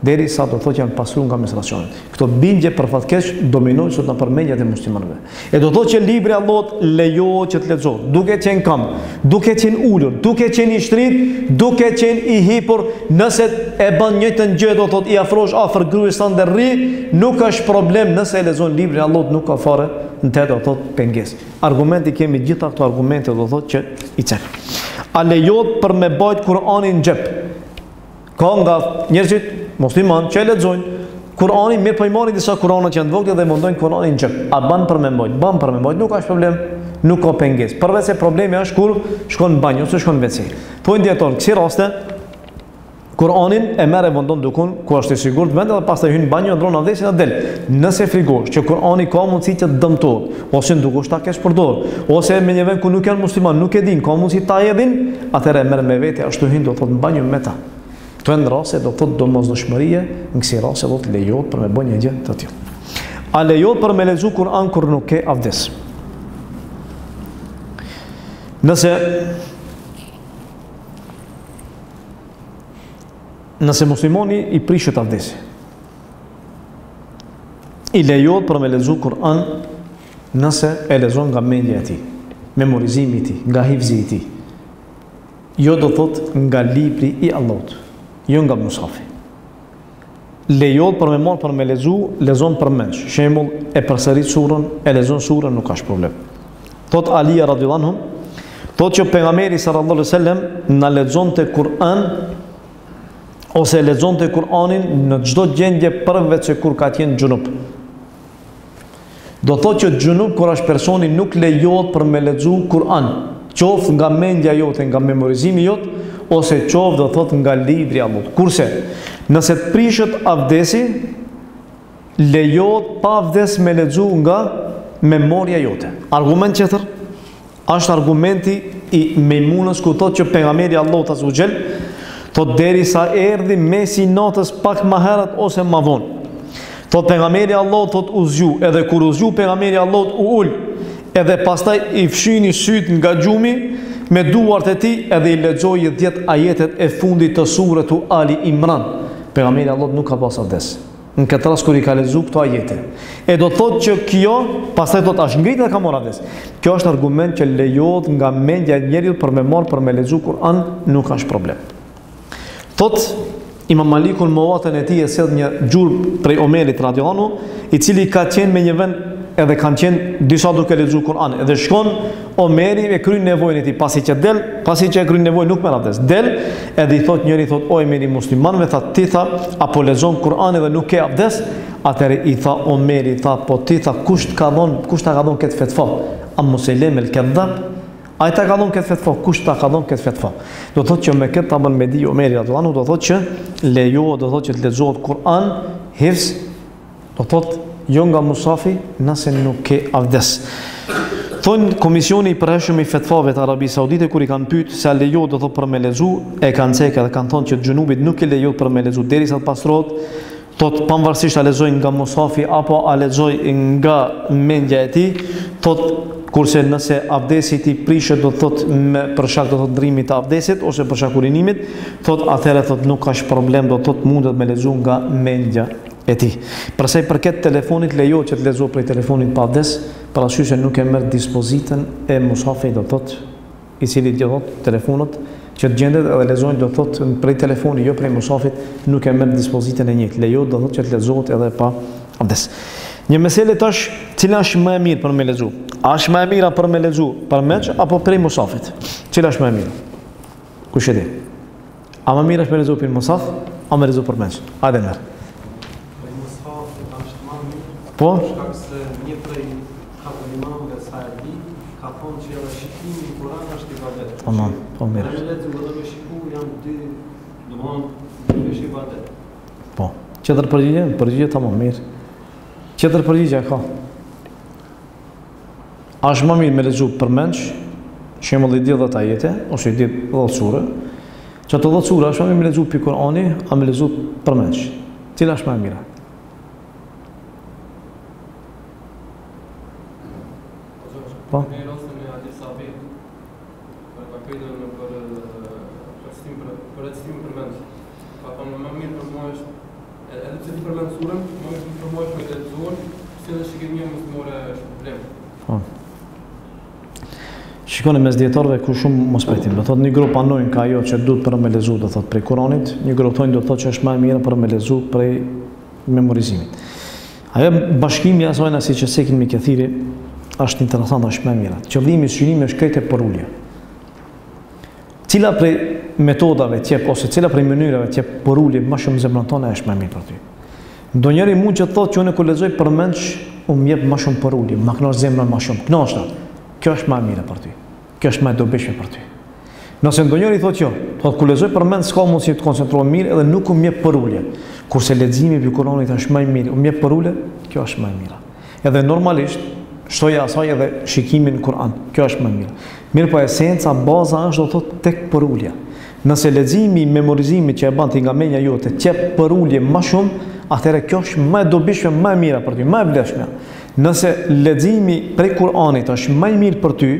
Speaker 2: derisa do thotë janë pasur nga menstruacionet. Këto bindje për fat keq dominojnë sot në përmendjet e muslimanëve. E do thotë që libri i Allahut lejohet që të lexohet, duke qenë kam, duke qenë ulur, duke qenë i shtrit, duke qenë i hipur, nëse e bën njëjtën gjë do thotë i afrosh afër gruas tënde rri, nuk është problem nëse e lexon librin e Allahut, nuk ka fare në të do thotë pengesë. Argumenti kemi gjitha këto argumente do thotë që i cek. A lejohet për me bajt Kur'anin në xhep? Ka nga njerëzit musliman që e lexojnë Kur'anin, mirë po i marrin disa Kur'ana që janë të vogla dhe mundojnë Kur'anin në xhep. A ban për me mbajt? Ban për me mbajt, nuk ka problem, nuk ka pengesë. Përveç se problemi është kur shkon në banjë ose shkon në WC. Thonë dieton, kësi raste Kur'anin e merr e vendon dukun ku është i sigurt vend dhe pastaj hyn në banjë, ndron avdesin dhe del. Nëse frigosh që Kur'ani ka mundësi të dëmtohet ose ndukush ta kesh përdor, ose me një vend ku nuk janë musliman, nuk e din, ka mundësi ta hedhin, atëherë merr me vete ashtu hyn do thotë në banjë me ta. Këto janë raste do thotë domosdoshmërie, në kësaj raste do të lejohet për me bën një gjë të tillë. A lejohet për me lexu Kur'an kur nuk ke avdes? Nëse muslimoni i prishet avdesi, i lejohet për me lexu Kur'an nëse e lexon nga mendja e tij, memorizimi i tij, nga hifzi i tij. Jo do thotë nga libri i Allahut, jo nga mushafi. Lejohet për me marr për me lexon për mendsh. Shembull, e përsërit surën, e lexon surën, nuk ka problem. Thot Ali radhiyallahu anhu, thot që pejgamberi sallallahu alaihi wasallam na lexonte Kur'an ose lexonte Kur'anin në çdo gjendje përveç se kur ka qenë xhunup. Do thotë që xhunup kur është personi nuk lejohet për me lexu Kur'an, qoftë nga mendja jote, nga memorizimi jot, ose qoftë do thotë nga libri i Allahut. Kurse nëse të prishet avdesi, lejohet pa avdes me lexu nga memoria jote. Argument tjetër është argumenti i Mejmunës ku thotë që pejgamberi Allahut azza wa xal thotë derisa erdhi mesi natës pak më herët ose më vonë. Thotë pejgamberi Allahut thotë u zgju, edhe kur u zgju pejgamberi Allahut u ul, edhe pastaj i fshini syt nga gjumi me duart e tij edhe i lexoi 10 ajetet e fundit të surës Ali Imran. Pejgamberi Allahut nuk ka pas avdes. Në këtë rast kur i ka lexuar këto ajete. E do thotë që kjo, pastaj thotë është ngritur dhe ka marrë avdes. Kjo është argument që lejohet nga mendja e njeriu për me marr për me lexuar Kur'an, nuk ka problem. Thotë Imam Malikun Muwatten e tij e sjell një gjurmë prej Omerit radhiyallahu anhu, i cili ka qenë me një vend edhe kanë qenë disa duke lexuar Kur'an. Edhe shkon Omeri e kryen nevojën e tij, pasi që e kryen nevojën nuk merr avdes. Del edhe i thot njëri thot o Emiri muslimanëve, tha ti tha apo lexon Kur'an edhe nuk ke avdes? Atëherë i tha Omeri, tha po ti tha kush ta ka dhënë këtë fetva? A Muselem el-Kadhab? Ai ta ka dhënë këtë fetva, kush ta ka dhënë këtë fetva? Do thotë që me këtë ta bën me di Omeri radhiyallahu anhu, do thotë që lejohet, do thotë që të lexohet Kur'an hifz, do thotë jo nga musafi nëse nuk ke avdes. Thonë komisioni i përhershëm i fetvave të Arabisë Saudite kur i kanë pyet se a lejohet do thotë për me lexu, e kanë cekë dhe kanë thonë që xhunubit nuk i lejohet për me lexu derisa të pastrohet, thotë pavarësisht a lexojnë nga musafi apo a lexojnë nga mendja e tij, thotë kurse nëse abdesi ti prishet do thotë për shkak do thotë ndrimit të abdesit ose për shkak urinimit, thotë atëherë thotë nuk ka problem, do thotë mundet me lexu nga mendja e tij. Për sa i përket telefonit, lejohet që të lexohet prej telefonit pa abdes, për arsye se nuk e merr dispozitën e mushafit do thotë i cili do thotë telefonat që të gjendet edhe lexojnë do thotë prej telefoni, jo prej mushafit, nuk e merr dispozitën e njëjtë. Lejohet do thotë që të lexohet edhe pa abdes. Një meselë tash, cila është më e mirë për me lexu? A është më e mira për me lexu për meç apo prej mushafit? Cila është më e mirë? Kush e di? A më mirë është me lezu për mësaf, a me lezu për menç. Hajde merë.
Speaker 4: Për mësafë është më mirë.
Speaker 2: Po?
Speaker 4: Shkak se një prej imamëve Saadi ka thonë që edhe shikimi i Kur'anit është ibadet.
Speaker 2: Tamam, po mirë.
Speaker 4: Me lexu edhe me shiku janë dy, domthonë dy ibadet.
Speaker 2: Po. Qëtër përgjigje? Përgjigje tamam, mirë. Qëtër përgjigje ka? A është më mirë me lezu për menç, shembull i 10 ajete ose i 10 sure. Që të 10 sura është më mirë me lezu për Kur'ani, a me lezu për menç. Cila është më e mira? Po?
Speaker 3: Në rastin e Hadis Sabit, për kapitën për stim për mend. Ka thonë më mirë për mua është edhe pse ti përmend surën, më mirë për mua është me lexuar, se në shikimi mos more problem.
Speaker 2: Po. Shikoni mes dietarëve ku shumë mos pajtim. Do thotë një grup anojnë ka ajo që duhet për me lezu, do thotë prej Kuranit, një grup thonë do thotë që është më e mirë për me lezu prej memorizimit. Ajo bashkimi asojna si që sekin me këthiri është interesant, është më e mira. Qëllimi i synimit është krejtë përulje. Cila prej metodave tjep ose cila prej mënyrave tjep përulje më shumë zemrën tonë është më e mirë për ty. Ndonjëri mund që thotë që unë kur lexoj për menç u më jep më shumë përulje, më kënaq zemrën më shumë. Kënaqta. Kjo është më e mira për ty. Kjo është më e dobishme për ty. Nëse ndonjëri thotë jo, thotë kur lexoj për menç s'ka mundësi të koncentrohem mirë edhe nuk u më jep përulje. Kurse leximi i Kuranit është më i mirë, u më jep përulje, kjo është më e mira. Edhe normalisht shtoja asaj edhe shikimin në Kur'an. Kjo është më mirë. Mirë po esenca, baza është do thotë tek përulja. Nëse leximi, memorizimi që e bën ti nga menja jote, qep përulje më shumë, atëherë kjo është më e dobishme, më e mira për ty, më e vlefshme. Nëse leximi prej Kur'anit është më i mirë për ty,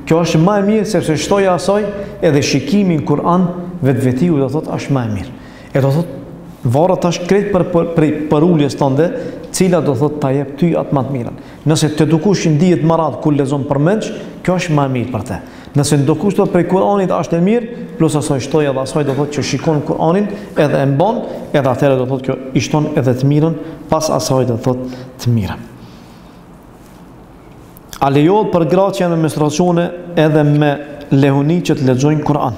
Speaker 2: kjo është më e mirë sepse shtoja asaj edhe shikimi në Kur'an vetvetiu do thotë është më e mirë. E do thotë varet tash krejt për përuljes tënde, cila do thotë ta jep ty atë më të mirën. Nëse të dukush ndihet më radh kur lexon për menç, kjo është më e mirë për te. Nëse ndokush thotë prej Kur'anit është e mirë, plus asaj shtoja dhe asaj do thotë që shikon Kur'anin edhe e mban, edhe atëherë do thotë kjo i shton edhe të mirën, pas asaj do thotë të mirën. A lejohet për gratë që janë me menstruacione edhe me lehuni që të lexojnë Kur'an?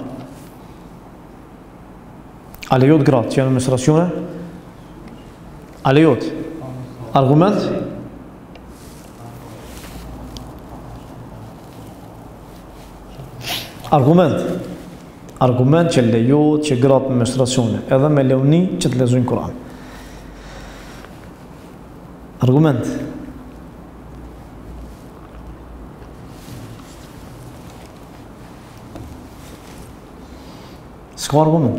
Speaker 2: A lejohet gratë që janë me menstruacione? A lejohet? Argument? Argument që lejohet që gratë me menstruacione edhe me lehuni që të lexojnë Kur'an. Argument? S'ka argument.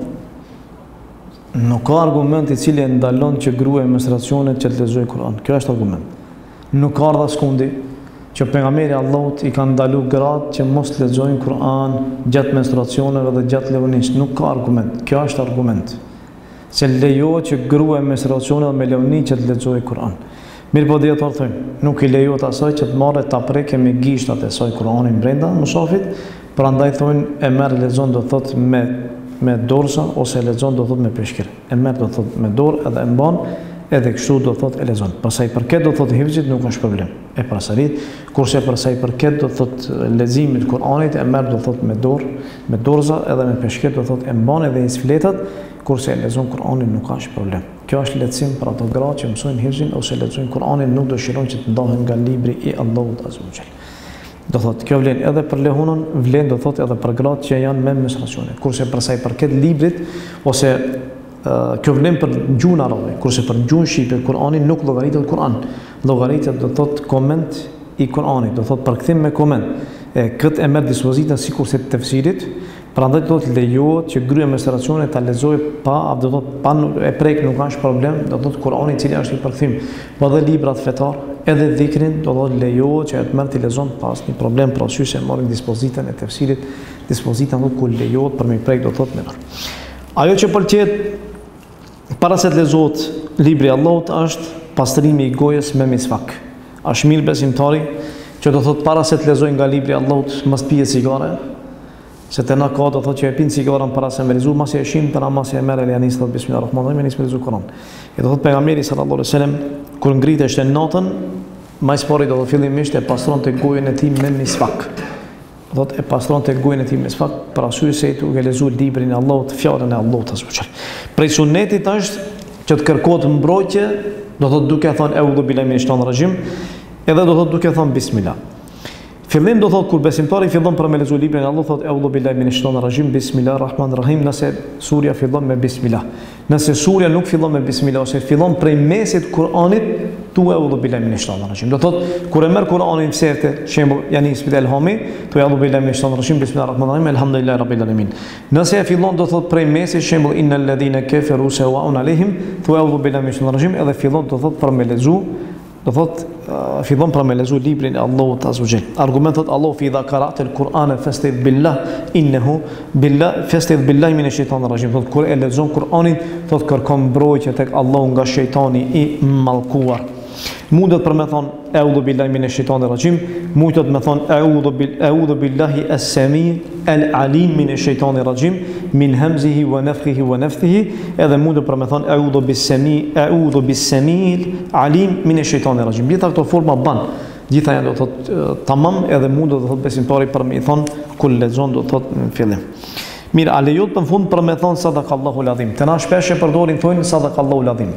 Speaker 2: Nuk ka argument i cili e ndalon që gruaja me menstruacione që të lexojë Kur'an. Kjo është argument. Nuk ka ardha skundi që pejgamberi Allahut i ka ndalu gratë që mos lexojnë Kur'an gjatë menstruacioneve dhe gjatë levonisë. Nuk ka argument. Kjo është argument. Se lejohet që gruaja me menstruacione dhe me levoni që të lexojë Kur'an. Mirë po dietar thonë, nuk i lejohet asaj që të marrë ta prekë me gishtat e saj Kur'anin brenda mushafit, prandaj thonë e merr lexon do thotë me dorsa ose lexon do thot me peshkir. E merr do thot me dorë edhe e mban edhe kështu do thot e lexon. Për sa i përket do thot hifzit nuk është problem. E përsërit, kurse për sa i përket do thot leximit të Kuranit e merr do thot me dorë, me dorza edhe me peshkir do thot e mban edhe isfletat, kurse e lexon Kuranin nuk ka as problem. Kjo është lehtësim për ato gra që mësojnë hifzin ose lexojnë Kuranin, nuk dëshirojnë që të ndahen nga libri i Allahut azza wa jall. Do thot, kjo vlen edhe për lehunën, vlen do thot edhe për gratë që janë me menstruacione. Kurse për sa i përket librit ose kjo vlen për gjuhën arabe, kurse për gjuhën shqipe Kur'ani nuk llogaritet Kur'an. Llogaritet do thot koment i Kur'anit, do thot përkthim me koment. Këtë e merr dispozitën sikurse të tefsirit, prandaj do të lejohet që gruaja me menstruacione ta lexojë pa, do thot pa e prek nuk ka as problem, do thot Kur'ani i cili është i përkthim. Po edhe librat fetar, edhe dhikrin do të lejohet që të merr të lexon pas një problem parasysh e marrin dispozitën e tefsirit, dispozitën ku lejohet për me prek do thot me dorë. Ajo që pëlqet para se të lexohet libri i Allahut është pastrimi i gojës me misvak. Është mirë besimtari që do thot para se të lexojë nga libri i Allahut mos pije cigare, se të na ka do thot që e pin cigaren para se me lezu, masi e shim për masi e merr elianis thot bismillahirrahmanirrahim, nis me lezu Kur'an. E do thot pejgamberi sallallahu alaihi wasallam kur ngriteshte natën, më së pari do të fillimisht e pastronte gojën e tij me misvak. thot e pastron të gojën e tij me sfat për arsye se ai duke lexuar librin e Allahut, fjalën e Allahut azza wa jall. Prej sunetit është që të kërkohet mbrojtje, do thot duke thënë eudhu billahi minash shaitanir rajim, edhe do thot duke thënë bismillah. Fillim do thot kur besimtari fillon për me lexuar librin e Allahut, thot eudhu billahi minash shaitanir rajim, bismillahir rahmanir rahim, nëse surja fillon me bismillah. Nëse surja nuk fillon me bismillah ose fillon prej mesit Kur'anit, tu eudhu billahi minash shaitanir rajim. Do thot kur e merr Kur'anin sefte, shembull yani ismi elhami, tu eudhu billahi minash shaitanir rajim, bismillahir rahmanir rahim, alhamdulillahi rabbil alamin. Nëse e fillon do thot prej mesit, shembull innal ladhina kafaru sawa'un alehim, tu eudhu billahi minash shaitanir rajim, edhe fillon do thot për me lexu, do thot fillon për me lexu librin e Allahut azza wa jall. Argumentet Allahu fi dha qara'ta al-Qur'ana fasta'id billah innahu billah fasta'id billahi minash shaitanir rajim. Thot kur e lexon Kur'anin, thot kërkon mbrojtje tek Allahu nga shejtani i mallkuar. Mundet për me thonë eudhu billahi minash shaitanir rajim, mundet me thonë eudhu billahi as-sami al-alim minash shaitanir rajim min hamzihi wa nafthihi wa nafthihi, edhe mundet për me thonë eudhu bis-sami al-alim minash shaitanir rajim. Gjitha këto forma ban, gjitha janë do thot tamam, edhe mundet do thot besimtari për me thonë kur lexon do thot në fillim. Mirë, a lejohet në fund për me thonë sadakallahu al-azim. Të na shpesh e përdorin thonë sadakallahu al-azim.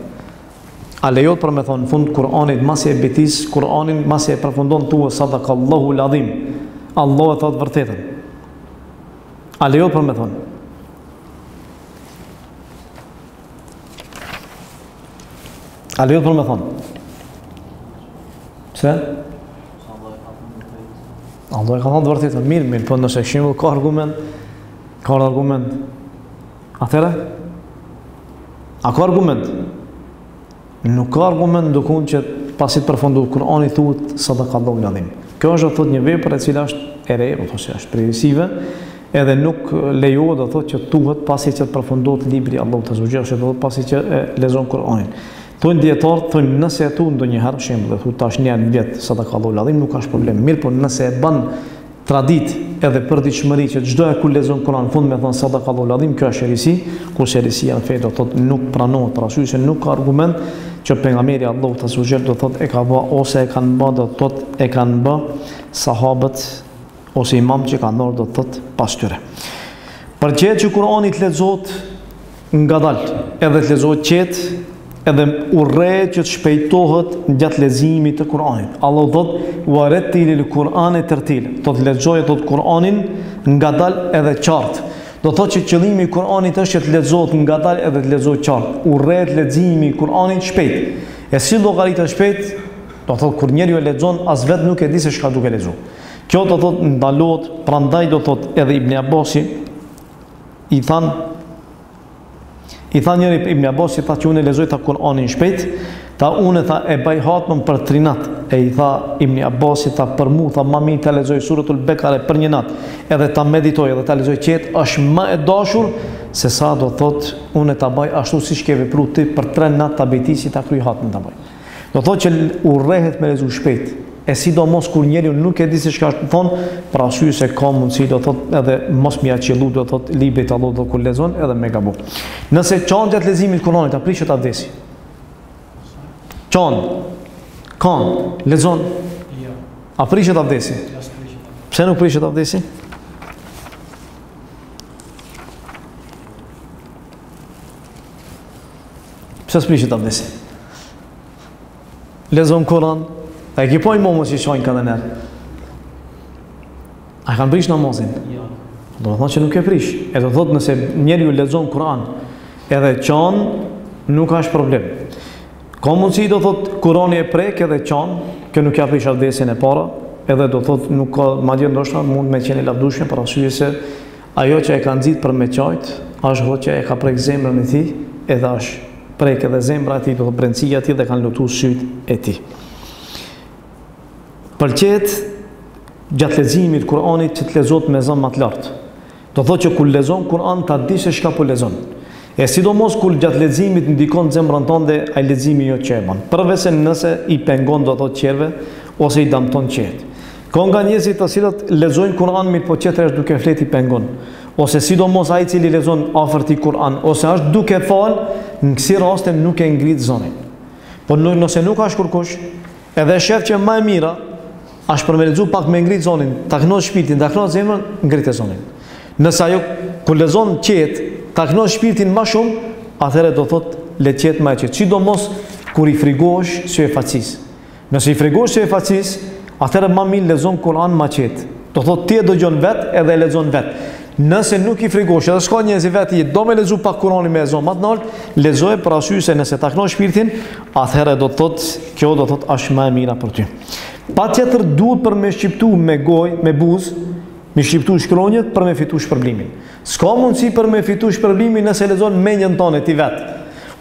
Speaker 2: A lejohet për me thonë në fund Kur'anit, masi e betis Kur'anin, masi e përfundon tu sadakallahu al-azim, Allah e thot vërtetën. A lejohet për me thonë? A lejohet për me thonë? Pse? Allah e ka thonë vërtetën. Mirë, po nëse shembull ka argument, atëre? A ka argument? Nuk ka argument ndukun që pasi të përfundu Kur'ani thuhet sadakallahu al-azim. Kjo është do thot një vepër e cila është e re, ose është progresive, edhe nuk lejohet do thot që thuhet pasi që të përfundohet libri i Allahut azza wa jall, ose do thot pasi që e lexon Kur'anin. Thonë dietar, thonë nëse e thu ndonjëherë, për shembull, e thu tash një vit sadakallahu al-azim, nuk ka problem. Mirë, po nëse e bën tradit edhe për diçmëri që çdo e ku lexon Kur'an fund me thon sadakallahu al-azim, kjo është heresi, kur herësia në fe do thot nuk pranohet për arsye se nuk ka argument që pejgamberi Allahut azza wa jall do thot e ka bë ose e kanë bë do thot e kanë bë sahabët ose imam që kanë ndor do thot pas tyre. Për gjë që Kur'ani të lexohet ngadalë, edhe të lexohet qetë, edhe urrejt që të shpejtohet gjatë leximit të Kur'anit. Allahu thot warattilil Qur'ana tartila. Do të lexojë do të Kur'anin ngadalë edhe qartë. Do thot që qëllimi i Kur'anit është që të lexohet ngadalë edhe të lexohet qartë. Urrejt leximi i Kur'anit shpejt. E si llogaritë shpejt, do thot kur njeriu e lexon as vetë nuk e di se çka duhet lexu. Kjo do thot ndalohet, prandaj do thot edhe Ibn Abbasi i tha njëri Ibn Abbasi, tha që unë lexoj ta Kur'anin shpejt, ta unë tha e baj hatmën për 3 natë. E i tha Ibn Abbasi, tha për mu, tha ma mirë ta lexoj suratul Bekare për 1 natë, edhe ta meditoj, edhe ta lexoj qetë, është më e dashur se sa do thot unë ta baj ashtu siç ke vepruar ti për 3 natë ta bejtisi ta kryj hatmën ta baj. Do thot që urrehet me lexu shpejt. E sidomos kur njeriu nuk e di se çka është thon, për arsye se ka mundësi do thot edhe mos më aqellu do thot librit Allahut do kur lexon edhe me gabu. Nëse çon gjatë leximit Kur'anit ta prishet avdesi. Çon, lexon.
Speaker 4: Jo.
Speaker 2: A prishet avdesi?
Speaker 4: Ja s'prishet.
Speaker 2: Pse nuk prishet avdesi? Pse s'prishet avdesi? Lexon Kur'an. A e kipoj momës që shojnë kanë nërë? A kanë prish namazin?
Speaker 4: Jo.
Speaker 2: Do të thonë që nuk e prish. E do thotë nëse njeriu lexon Kur'an edhe qan, nuk ka problem. Ka mundësi do thotë Kur'ani e prek edhe qan, që nuk ja prish avdesin e para, edhe do thotë nuk ka, madje ndoshta mund me qenë lavdueshme për arsye se ajo që e ka nxit për me qajt, është ajo që e ka prek zemrën e tij, edhe është prek edhe zemra e tij, do thotë brendësia e tij dhe kanë lutur syt e tij. Pëlqet gjatë leximit të Kur'anit që të lexohet me zëmë më të lartë. Do thotë që kur lexon Kur'an ta di se çka po lexon. E sidomos kur gjatë leximit ndikon zemrën tënde ai leximi jo që e bën. Përveç se nëse i pengon do thotë qerve ose i damton qet. Ka nga njerëzit të cilët lexojnë Kur'an mirë po qetësh duke flet i pengon. Ose sidomos ai i cili lexon afër ti Kur'an ose është duke fal, në kësi raste nuk e ngrit zonin. Po nëse nuk ka shkurkush, edhe shef që më e mira është për me lexu pak me ngrit zonin, ta kënaqësh shpirtin, ta kënaqësh zemrën, ngrit e zonin. Nëse ajo kur lexon qet, ta kënaqësh shpirtin më shumë, atëherë do thotë le të qet më qet. Sidomos kur i frigohesh sy e facis. Nëse i frigohesh sy e facis, atëherë më mirë lexon Kur'an më qet. Do thotë ti e dëgjon vet edhe e lexon vet. Nëse nuk i frigohesh, edhe s'ka njerëz i vetë, do me lexu pak Kur'anin me ezon më të lartë, lexoje për arsye se nëse ta kënaqësh shpirtin, atëherë do thotë kjo do thotë është më e mira për ty. Patjetër duhet për me shqiptu me gojë, me buzë, me shqiptu shkronjët për me fitu shpërblimin. S'ka mundësi për me fitu shpërblimin nëse lexon menjën tonë ti vetë.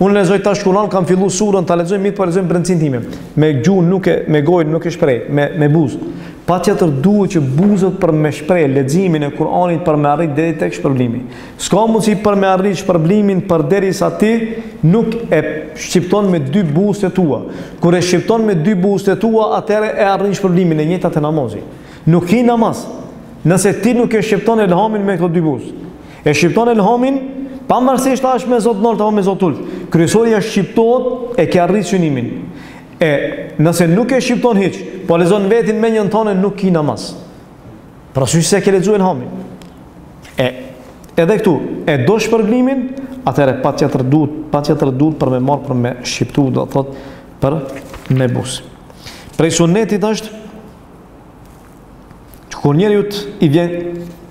Speaker 2: Unë lexoj tash Kur'an, kam fillu surën, ta lexoj mirë, po lexoj brendësinë time. Me gjuhën nuk e, me gojën nuk e shpreh, me buzë. Patjetër duhet që buzët për me shpreh leximin e Kur'anit për me arrit deri tek shpërblimi. S'ka mundësi për me arrit shpërblimin përderisa ti nuk e shqipton me dy buzët e tua. Kur e shqipton me dy buzët e tua, atëherë e arrin shpërblimin e njëjtat e namazit. Nuk ki namaz nëse ti nuk e shqipton elhamin me këto dy buzë. E shqipton elhamin pavarësisht ta është me zot nort apo me zot ult. Kryesoria shqiptohet e ke arrit synimin. E nëse nuk e shqipton hiç, po lexon vetin me njën tonë, nuk ki namaz. Pra sysh se ke lexuar elhamin. Edhe këtu, e do shpërblimin, atëherë patjetër duhet për me marr për me shqiptu, do thotë për me bus. Prej sunetit është që kur njeriu i vjen,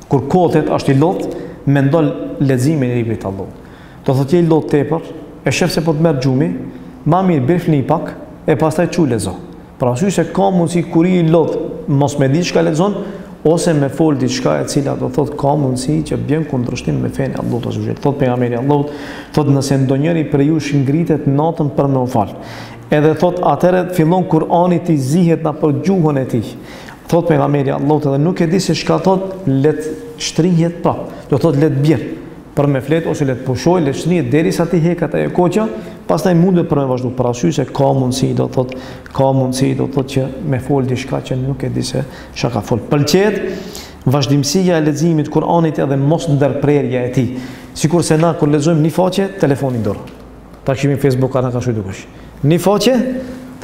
Speaker 2: kur kotet është i lot, mendon leximin e librit të Allahut. Do thotë je i lot tepër, e shef se po të merr xhumi, më mirë bëj fli pak, e pastaj çu lezo. Pra arsye se ka mundësi kur i lot mos me di çka lexon ose me fol diçka e cila do thotë ka mundësi që bën kundërshtim me fenë Allahut azza wajel. Thot pejgamberi Allahut, thot nëse ndonjëri prej jush ngritet natën për me u fal. Edhe thot atëherë fillon Kur'ani të zihet na për gjuhën e tij. Thot pejgamberi Allahut, edhe nuk e di se çka thot, let shtrihet prap. Do thot let bjer për me flet ose let pushoj, let shtrihet derisa ti hekat ajo koqja, pastaj mundet për me vazhdu. Për arsye se ka mundësi do thot që me fol diçka që nuk e di se çka ka fol. Pëlqet vazhdimësia e leximit Kur'anit edhe mos ndërprerja e tij. Sikurse na kur lexojmë një faqe, telefonin dorë. Ta kemi Facebook ana ka shoj dukesh. Një faqe,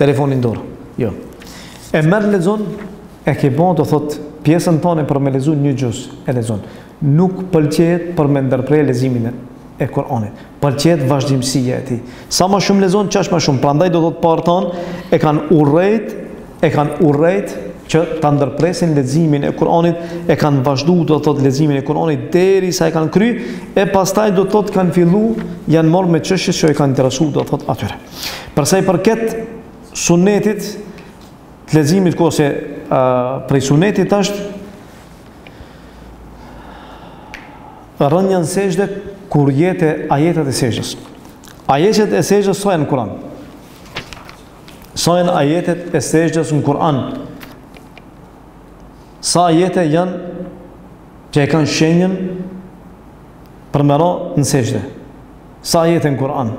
Speaker 2: telefonin dorë. Jo. E merr lexon, e ke bën do thot pjesën tonë për me lexuar një gjuz, e lexon. Nuk pëlqet për me ndërprer leximin e Kur'anit. Pëlqet vazhdimësia e tij. Sa më shumë lexon, çash më shumë. Prandaj do thot parton e kanë urrejt që ta ndërpresin leximin e Kur'anit, e kanë vazhduar do thot leximin e Kur'anit derisa e kanë kry, e pastaj do thot kanë fillu, janë marrë me çështjet që e kanë interesuar do thot atyre. Për sa i përket sunetit të leximit ose prej sunetit është rënja në sejdë kur jetë ajetet e sejdës. Ajetet e sejdës sa janë në Kur'an? Sa janë ajetet e sejdës në Kur'an? Sa ajete janë që e kanë shenjën për me ra në sejdë? Sa ajete në Kur'an?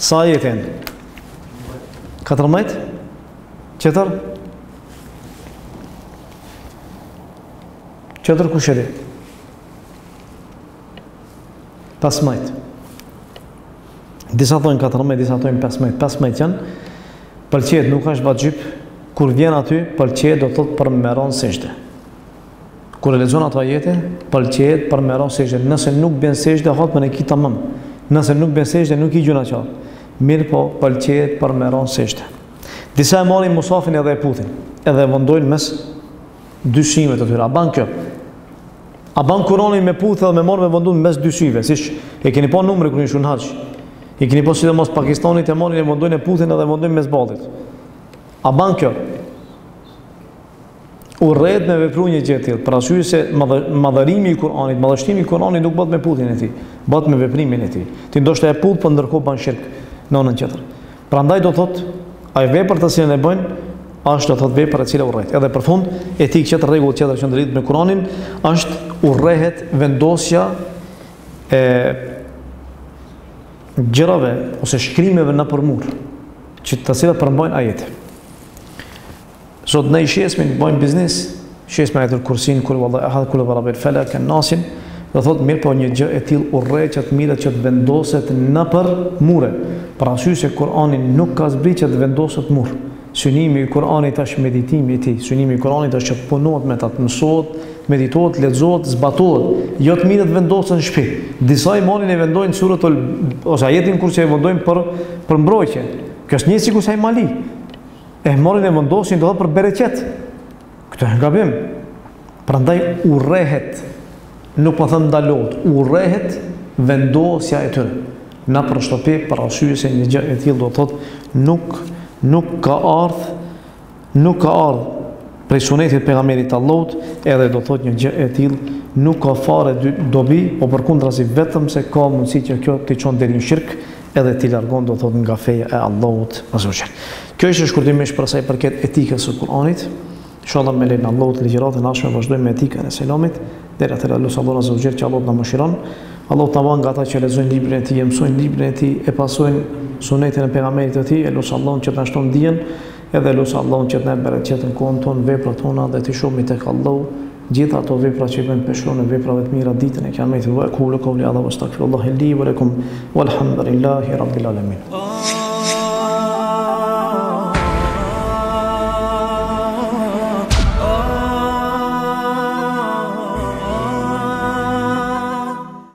Speaker 2: Sa ajete janë? 14? Qëtër? Qëtër kush e di? 15. Disa thojnë 14, disa thojnë 15. 15 janë, pëlqet nuk është vajxhib, kur vjen aty, pëlqet do thot për me ra në sejdë. Kur e lexon ato ajete, pëlqet për me ra në sejdë. Nëse nuk bën sejdë, hot me ne ki tamam. Nëse nuk bën sejdë, nuk i gjuna qartë. Mirë po, pëlqet për me ra në sejdë. Disa e marrin musafin edhe e putin, edhe vendojnë mes dyshime të tyre. A ban kjo? A ban Kur'anin me puth edhe me marrë me vendun mes dyshime, siç e keni pa numri kur ishin hax. I keni pa sidomos Pakistanit e marrin e vendojnë e puthin edhe vendojnë mes ballit. A ban kjo? Urrejt me vepru një gjë të tillë, për arsye se madhërimi i Kur'anit, madhështimi i Kur'anit nuk bëhet me puthin e tij, bëhet me veprimin e tij. Ti ndoshta e puth, por ndërkohë ban shirk në anën tjetër. Prandaj do thotë, ai vepër të cilën e bëjnë është do thotë vepër e cila urrejt. Edhe për fund, etikë tjetër, rregull tjetër që ndërlidhet me Kur'anin është urrehet vendosja e gjërave ose shkrimeve në përmur, që të cilat përmbajnë ajete. Sot ne i shesmin, bëjmë biznes, shesme ajetul kursin, kul vallahu ahad, kul huwallahu ahad, falaq, nasin, Do thot mirë po një gjë e tillë urrë që të mirë që të vendoset nëpër mure. Për arsye se Kurani nuk ka zbritur që të vendoset mur. Synimi i Kuranit është meditimi i tij. Synimi i Kuranit është që punohet me ta, të mësohet, meditohet, lexohet, zbatohet. Jo të mirë të vendosen në shtëpi. Disa imanin e vendojnë suratul ose ajetin kur që e vendojnë për mbrojtje. Kjo është një sikur sa i mali. E marrin e vendosin do për bereqet. Këtë është gabim. Prandaj urrehet, nuk po them ndalohet, urrehet vendosja e tyre. Na për shtëpi për arsye se një gjë e tillë do thotë nuk ka ardhur prej sunetit pejgamberit Allahut, edhe do thotë një gjë e tillë nuk ka fare dobi, o përkundrazi vetëm se ka mundësi që kjo të çon deri në shirk, edhe ti largon do thotë nga feja e Allahut azza. Kjo është shkurtimisht për sa i përket etikës së Kuranit. Inshallah me lenin Allahut ligjëratën e ardhshme vazhdojmë me etikën e selamit. Deri atëherë lutem Allahun azza wa jall që Allah na mëshiron. Allah të nga ata që lexojnë librin e tij, e mësojnë librin e tij, e pasojnë sunetin e pejgamberit të tij, e lutem Allahun që të na shton dijen, edhe lutem Allahun që të na bereqetë në kohën tonë, veprat tona dhe të shohim tek Allahu gjithë ato vepra që bëjmë peshon e veprave të mira ditën e Kiametit. Wa qulu qawli hadha wastaghfirullaha li wa lakum walhamdulillahi rabbil alamin.